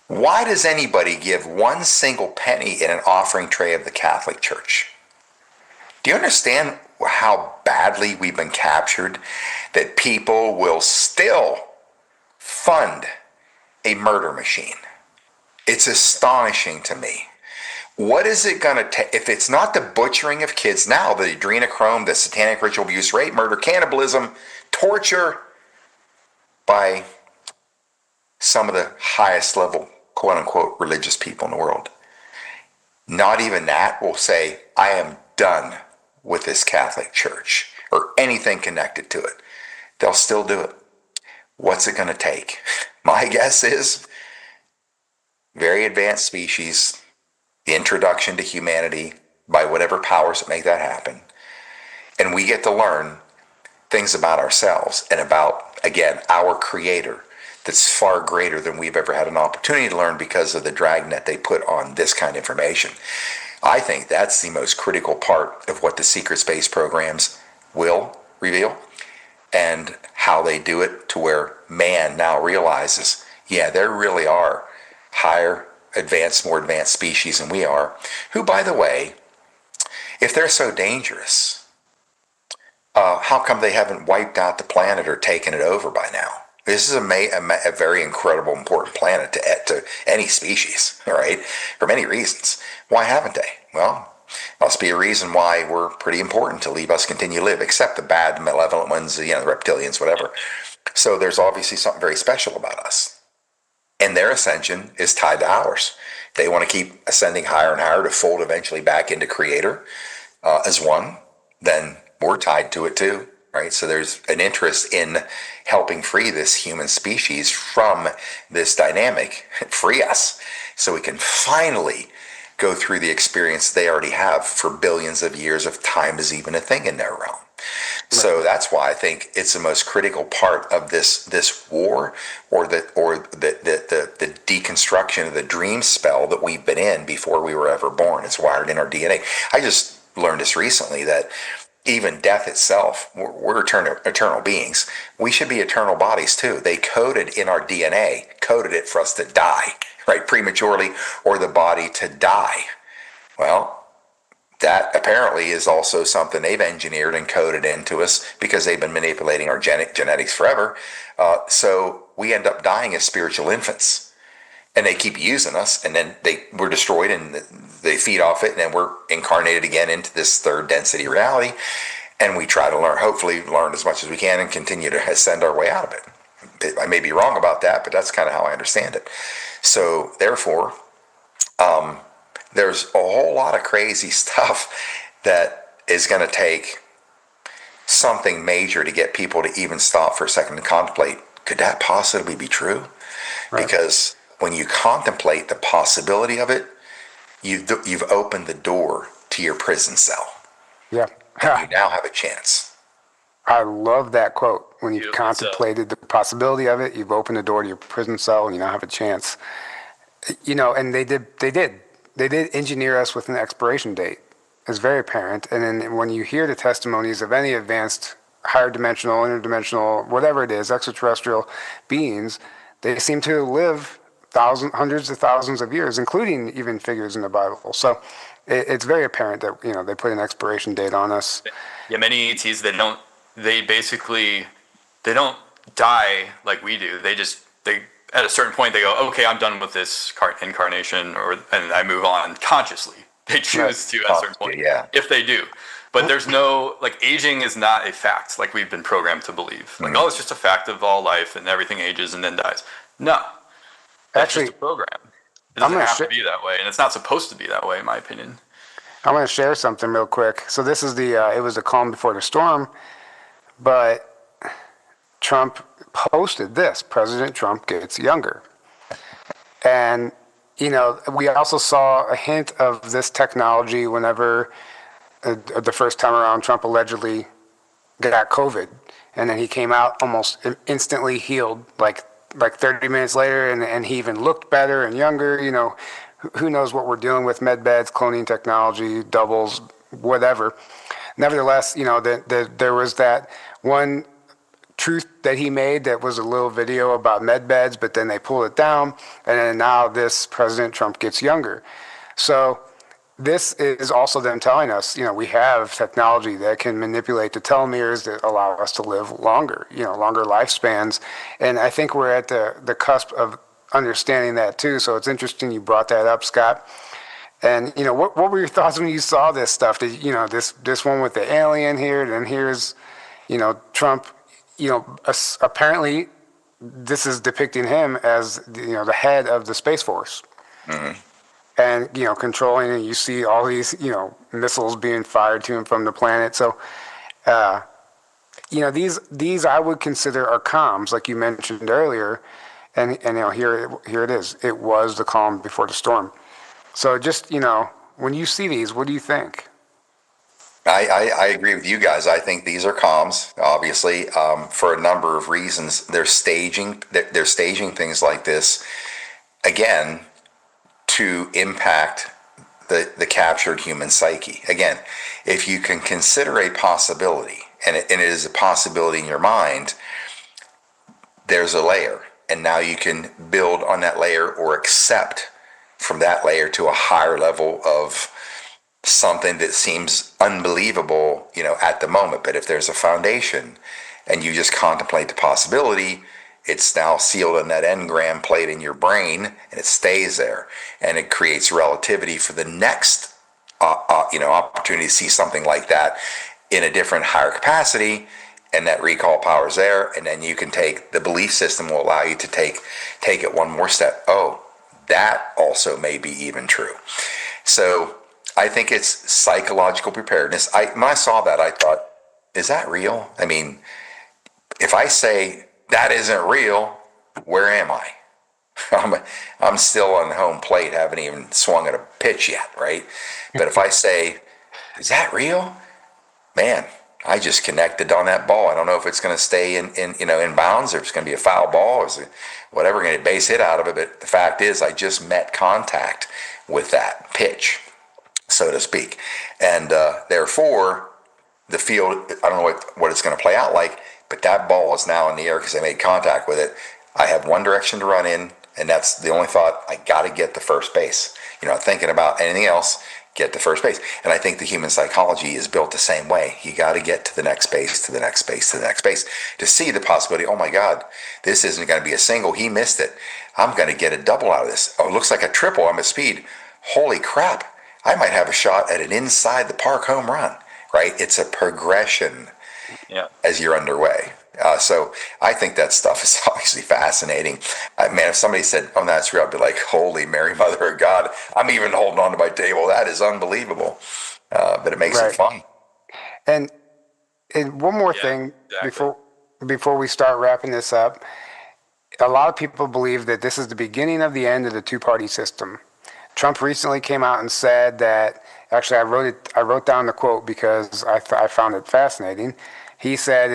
Why does anybody give one single penny in an offering tray of the Catholic Church? Do you understand how badly we've been captured that people will still fund a murder machine? It's astonishing to me. What is it going to take? If it's not the butchering of kids now, the adrenochrome, the satanic ritual abuse, rape, murder, cannibalism, torture by some of the highest level, quote unquote, religious people in the world. Not even that will say, I am done with this Catholic Church or anything connected to it. They'll still do it. What's it going to take? My guess is very advanced species, the introduction to humanity by whatever powers that make that happen. And we get to learn things about ourselves and about, again, our Creator that's far greater than we've ever had an opportunity to learn because of the dragnet they put on this kind of information. I think that's the most critical part of what the secret space programs will reveal and how they do it to where man now realizes, yeah, there really are higher, more advanced species than we are, who, by the way, if they're so dangerous, how come they haven't wiped out the planet or taken it over by now? This is a very incredible, important planet to any species, right? For many reasons. Why haven't they? Well, must be a reason why we're pretty important to leave us continue to live, except the bad, malevolent ones, the reptilians, whatever. So there's obviously something very special about us. And their ascension is tied to ours. They want to keep ascending higher and higher to fold eventually back into Creator as one, then we're tied to it too. Right? So there's an interest in helping free this human species from this dynamic, free us, so we can finally go through the experience they already have for billions of years of time is even a thing in their realm. Right. So that's why I think it's the most critical part of this war, or the deconstruction of the dream spell that we've been in before we were ever born. It's wired in our DNA. I just learned this recently that even death itself, we're eternal beings. We should be eternal bodies too. They coded in our DNA, coded it for us to die, right, prematurely, or the body to die. Well, that apparently is also something they've engineered and coded into us because they've been manipulating our genetics forever. So we end up dying as spiritual infants, and they keep using us, and then we're destroyed, and they feed off it, and then we're incarnated again into this third density reality, and we try to hopefully learn as much as we can and continue to ascend our way out of it. I may be wrong about that, but that's kind of how I understand it. So therefore, there's a whole lot of crazy stuff that is going to take something major to get people to even stop for a second and contemplate, could that possibly be true? Right. Because when you contemplate the possibility of it, you've opened the door to your prison cell. Yeah. And you now have a chance. I love that quote. When you've contemplated the possibility of it, you've opened the door to your prison cell, and you now have a chance. And they did engineer us with an expiration date. It's very apparent. And then when you hear the testimonies of any advanced, higher dimensional, interdimensional, whatever it is, extraterrestrial beings, they seem to live hundreds of thousands of years, including even figures in the Bible. So it's very apparent that they put an expiration date on us. Yeah, many ETs they don't die like we do. They at a certain point they go, okay, I'm done with this incarnation, and I move on consciously. They choose to at a certain point, if they do. But there's no, aging is not a fact like we've been programmed to believe. Oh, it's just a fact of all life and everything ages and then dies. No. That's just a program. It doesn't have to be that way, and it's not supposed to be that way, in my opinion. I'm going to share something real quick. So this is it was the calm before the storm, but Trump posted this: President Trump gets younger. And, we also saw a hint of this technology whenever the first time around Trump allegedly got COVID. And then he came out almost instantly healed, like 30 minutes later, and he even looked better and younger. Who knows what we're dealing with, med beds, cloning technology, doubles, whatever. Nevertheless, there was that one truth that he made that was a little video about med beds, but then they pulled it down, and then now this President Trump gets younger. So this is also them telling us, we have technology that can manipulate the telomeres that allow us to live longer, longer lifespans. And I think we're at the cusp of understanding that too. So it's interesting you brought that up, Scott. And, what were your thoughts when you saw this stuff? This one with the alien here, and here's, Trump, apparently this is depicting him as, the head of the Space Force. Mm-hmm. And, controlling, and you see all these, missiles being fired to him from the planet. So, these I would consider are calms, like you mentioned earlier. And here it is. It was the calm before the storm. So just, when you see these, what do you think? I agree with you guys. I think these are calms, obviously, for a number of reasons. They're staging things like this, again, to impact the captured human psyche. Again, if you can consider a possibility, and it is a possibility in your mind, there's a layer. And now you can build on that layer or accept from that layer to a higher level of something that seems unbelievable, at the moment. But if there's a foundation and you just contemplate the possibility, it's now sealed in that engram plate in your brain, and it stays there. And it creates relativity for the next, opportunity to see something like that in a different, higher capacity. And that recall power is there, and then you can the belief system will allow you to take it one more step. Oh, that also may be even true. So I think it's psychological preparedness. When I saw that, I thought, is that real? I mean, if I say that isn't real, where am I? I'm still on home plate, haven't even swung at a pitch yet, right? But if I say, is that real? Man, I just connected on that ball. I don't know if it's going to stay in bounds, or if it's going to be a foul ball, or whatever, going to get a base hit out of it. But the fact is, I just met contact with that pitch, so to speak. And therefore, the field, I don't know what it's going to play out like, but that ball is now in the air because I made contact with it. I have one direction to run in, and that's the only thought. I got to get to first base. Thinking about anything else. get to first base. And I think the human psychology is built the same way. You got to get to the next base, to the next base, to the next base to see the possibility. Oh my God, this isn't going to be a single. He missed it. I'm going to get a double out of this. Oh, it looks like a triple. I'm at speed. Holy crap. I might have a shot at an inside the park home run, right? It's a progression as you're underway. So I think that stuff is obviously fascinating. Man, if somebody said, oh, that's real, I'd be like, holy Mary, Mother of God. I'm even holding on to my table. That is unbelievable. But it makes it fun. And one more thing before we start wrapping this up. A lot of people believe that this is the beginning of the end of the two-party system. Trump recently came out and said that, actually I wrote down the quote because I found it fascinating. He said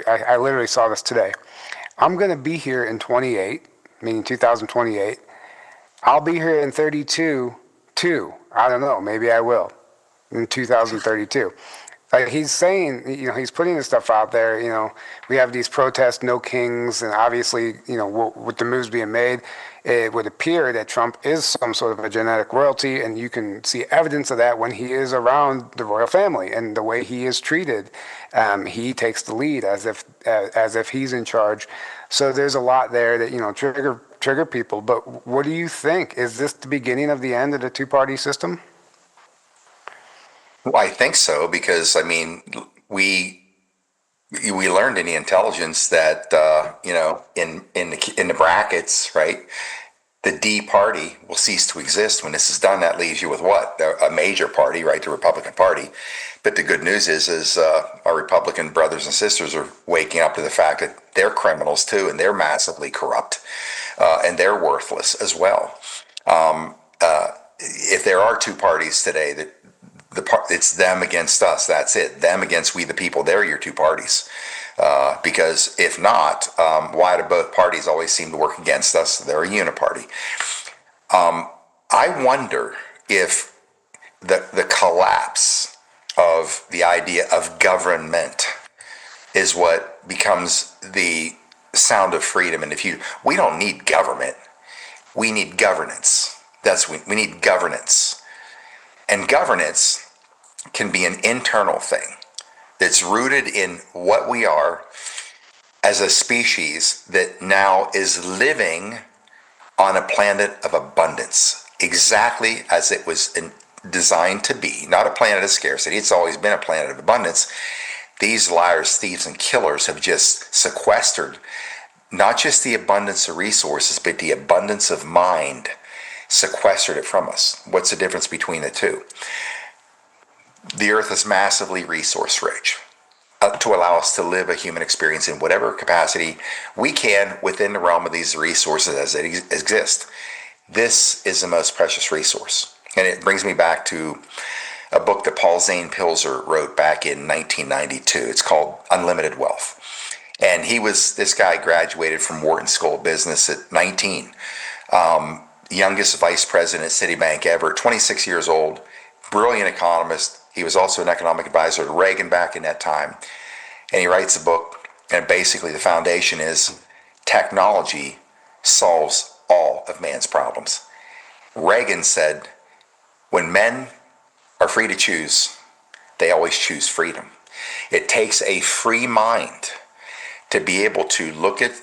I literally saw this today. I'm going to be here in 28, meaning 2028. I'll be here in 32 too. I don't know, maybe I will in 2032. Like he's saying, he's putting this stuff out there. We have these protests, no kings, and obviously, with the moves being made, it would appear that Trump is some sort of a genetic royalty, and you can see evidence of that when he is around the royal family and the way he is treated. He takes the lead as if he's in charge. So there's a lot there that trigger people. But what do you think? Is this the beginning of the end of the two-party system? Well, I think so because we learned in the intelligence that in the brackets, right, the D party will cease to exist when this is done. That leaves you with what? A major party, right, the Republican Party. But the good news is our Republican brothers and sisters are waking up to the fact that they're criminals too, and they're massively corrupt, and they're worthless as well. If there are two parties today, it's them against us. That's it. Them against we the people. They're your two parties. Because if not, why do both parties always seem to work against us? They're a uniparty. I wonder if the collapse of the idea of government is what becomes the sound of freedom. And we don't need government. We need governance. We need governance. And governance can be an internal thing that's rooted in what we are as a species that now is living on a planet of abundance, exactly as it was designed to be. Not a planet of scarcity. It's always been a planet of abundance. These liars, thieves, and killers have just sequestered not just the abundance of resources, but the abundance of mind, sequestered it from us. What's the difference between the two? The earth is massively resource rich to allow us to live a human experience in whatever capacity we can within the realm of these resources as they exist. This is the most precious resource. And it brings me back to a book that Paul Zane Pilzer wrote back in 1992. It's called Unlimited Wealth. And this guy graduated from Wharton School of Business at 19. Youngest vice president at Citibank ever, 26 years old, brilliant economist. He was also an economic advisor to Reagan back in that time. And he writes a book, and basically the foundation is technology solves all of man's problems. Reagan said, when men are free to choose, they always choose freedom. It takes a free mind to be able to look at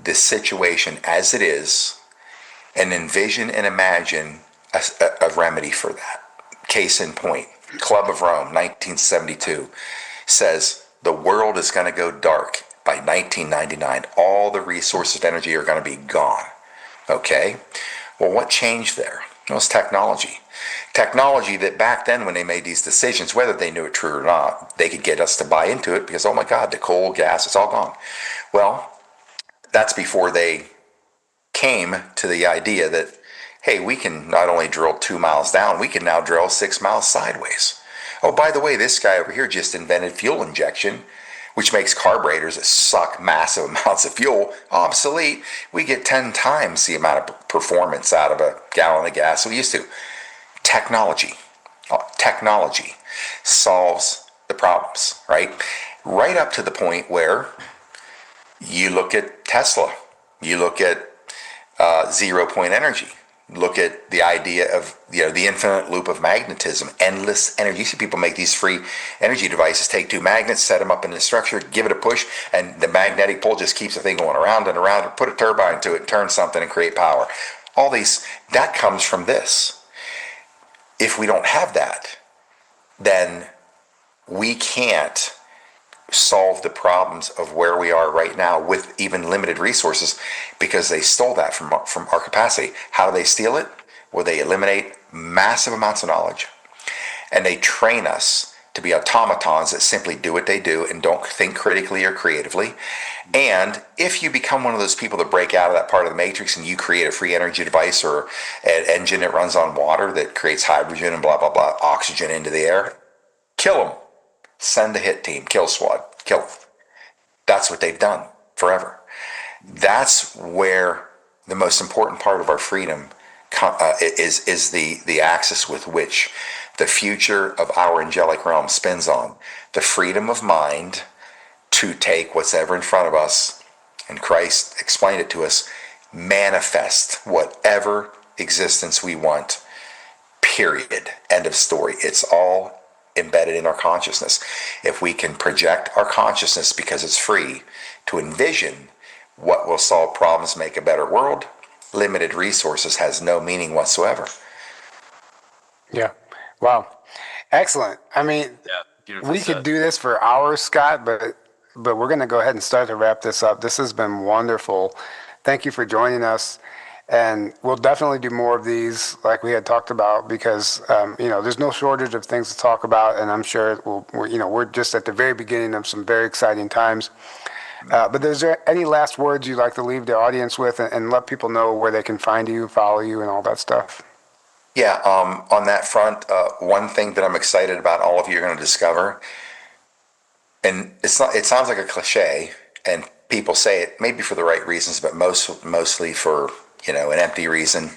the situation as it is and envision and imagine a remedy for that. Case in point, Club of Rome, 1972, says the world is going to go dark by 1999. All the resources of energy are going to be gone. Okay? Well, what changed there? It was technology. Technology that back then when they made these decisions, whether they knew it true or not, they could get us to buy into it because, oh my God, the coal, gas, it's all gone. Well, that's before they came to the idea that, hey, we can not only drill 2 miles down, we can now drill 6 miles sideways. Oh, by the way, this guy over here just invented fuel injection, which makes carburetors that suck massive amounts of fuel obsolete. We get 10 times the amount of performance out of a gallon of gas we used to. Technology solves the problems, right? Right up to the point where you look at Tesla, you look at 0 point energy. Look at the idea of, the infinite loop of magnetism, endless energy. You see people make these free energy devices, take two magnets, set them up in the structure, give it a push, and the magnetic pole just keeps the thing going around and around. Put a turbine to it, turn something, and create power. All these, that comes from this. If we don't have that, then we can't solve the problems of where we are right now with even limited resources, because they stole that from our capacity. How do they steal it? Well, they eliminate massive amounts of knowledge, and they train us to be automatons that simply do what they do and don't think critically or creatively. And if you become one of those people that break out of that part of the matrix and you create a free energy device or an engine that runs on water that creates hydrogen and blah, blah, blah, oxygen into the air, kill them. Send the hit team, kill squad, kill them. That's what they've done forever. That's where the most important part of our freedom is the axis with which the future of our angelic realm spins on. The freedom of mind to take what's ever in front of us, and Christ explained it to us, manifest whatever existence we want, period. End of story. It's all embedded in our consciousness. If we can project our consciousness, because it's free, to envision what will solve problems, make a better world, limited resources has no meaning whatsoever. Yeah. Wow. Excellent. I mean, we could do this for hours, Scott, but we're going to go ahead and start to wrap this up. This has been wonderful. Thank you for joining us. And we'll definitely do more of these, like we had talked about, because there's no shortage of things to talk about, and I'm sure we're just at the very beginning of some very exciting times. But is there any last words you'd like to leave the audience with, and let people know where they can find you, follow you, and all that stuff? Yeah. On that front, one thing that I'm excited about, all of you are going to discover, and it sounds like a cliche, and people say it maybe for the right reasons, but mostly for an empty reason.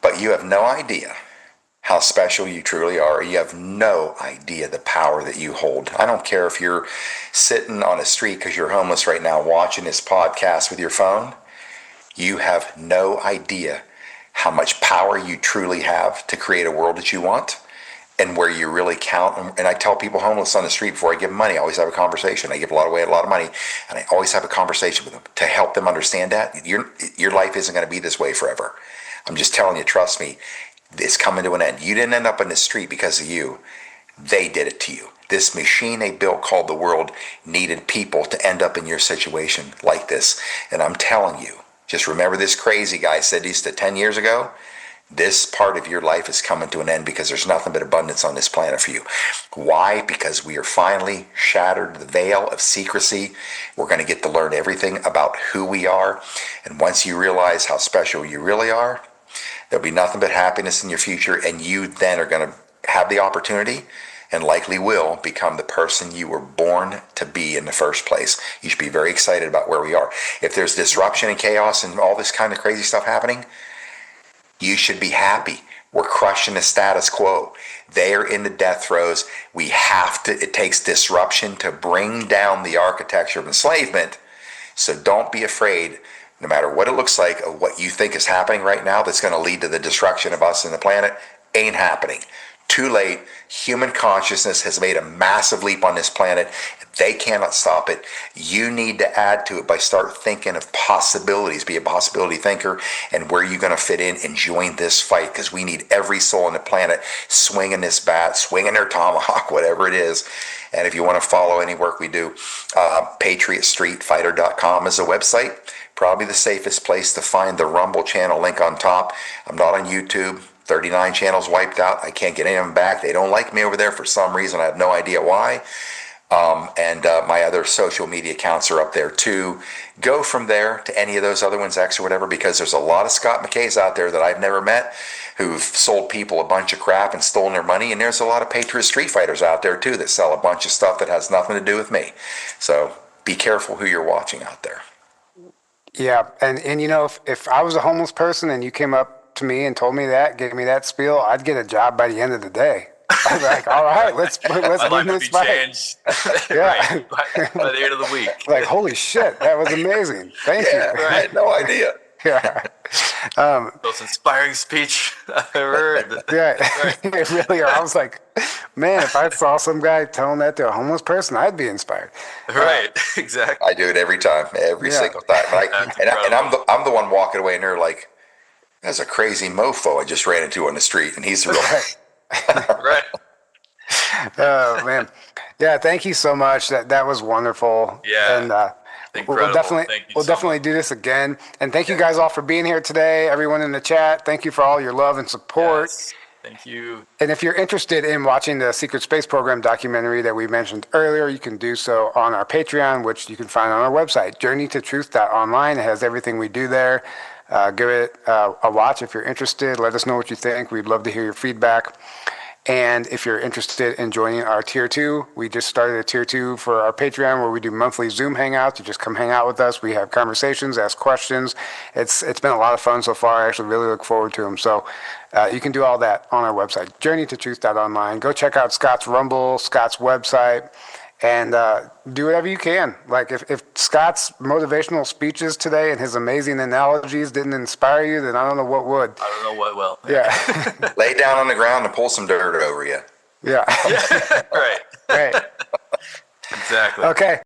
But you have no idea how special you truly are. You have no idea the power that you hold. I don't care if you're sitting on a street because you're homeless right now watching this podcast with your phone. You have no idea how much power you truly have to create a world that you want, and where you really count. And I tell people homeless on the street, before I give them money, I always have a conversation. I give away a lot of money, and I always have a conversation with them to help them understand that your life isn't going to be this way forever. I'm just telling you, trust me, it's coming to an end. You didn't end up in the street because of you. They did it to you. This machine they built called the world needed people to end up in your situation like this. And I'm telling you, just remember this crazy guy said this 10 years ago. This part of your life is coming to an end, because there's nothing but abundance on this planet for you. Why? Because we are finally shattered the veil of secrecy. We're going to get to learn everything about who we are. And once you realize how special you really are, there'll be nothing but happiness in your future. And you then are going to have the opportunity, and likely will, become the person you were born to be in the first place. You should be very excited about where we are. If there's disruption and chaos and all this kind of crazy stuff happening, you should be happy. We're crushing the status quo. They are in the death throes. It takes disruption to bring down the architecture of enslavement. So don't be afraid, no matter what it looks like, of what you think is happening right now that's going to lead to the destruction of us and the planet. Ain't happening. Too late. Human consciousness has made a massive leap on this planet. They cannot stop it. You need to add to it by start thinking of possibilities. Be a possibility thinker, and where you're going to fit in and join this fight, because we need every soul on the planet swinging this bat, swinging their tomahawk, whatever it is. And if you want to follow any work we do, patriotstreetfighter.com is a website. Probably the safest place to find the Rumble channel link on top. I'm not on YouTube. 39 channels wiped out. I can't get any of them back. They don't like me over there for some reason. I have no idea why. And my other social media accounts are up there too. Go from there to any of those other ones, X or whatever, because there's a lot of Scott Mckays out there that I've never met who've sold people a bunch of crap and stolen their money. And there's a lot of Patriot Street Fighters out there too that sell a bunch of stuff that has nothing to do with me. So be careful who you're watching out there. Yeah, and if I was a homeless person and you came up to me and told me that, gave me that spiel, I'd get a job by the end of the day. I'm like, all right, let's win this fight. Changed. Yeah, by the end of the week. Like, holy shit, that was amazing. Thank you. I had no idea. Yeah. Most inspiring speech I've ever heard. Yeah, Right. it really are. I was like, man, if I saw some guy telling that to a homeless person, I'd be inspired. Right. Exactly. I do it every time, every Yeah. single time. That's And I'm incredible. I'm the one walking away, and they're like, "That's a crazy mofo I just ran into on the street," and he's the real. Right. Oh man, yeah. Thank you so much. That was wonderful. Yeah. And we'll Incredible. definitely Thank you we'll so definitely much. do this again. And thank you guys all for being here today. Everyone in the chat, thank you for all your love and support. Yes. Thank you. And if you're interested in watching the Secret Space Program documentary that we mentioned earlier, you can do so on our Patreon, which you can find on our website, journeytotruth.online. It has everything we do there. Give it a watch if you're interested. Let us know what you think. We'd love to hear your feedback. And if you're interested in joining our Tier 2, we just started a Tier 2 for our Patreon where we do monthly Zoom hangouts. You just come hang out with us. We have conversations, ask questions. It's been a lot of fun so far. I actually really look forward to them. So you can do all that on our website, journeytotruth.online. Go check out Scott's Rumble, Scott's website, and do whatever you can. Like if Scott's motivational speeches today and his amazing analogies didn't inspire you, then I don't know what would. I don't know what will. Yeah. Lay down on the ground and pull some dirt over you. Yeah. Right. Right. Exactly. Okay.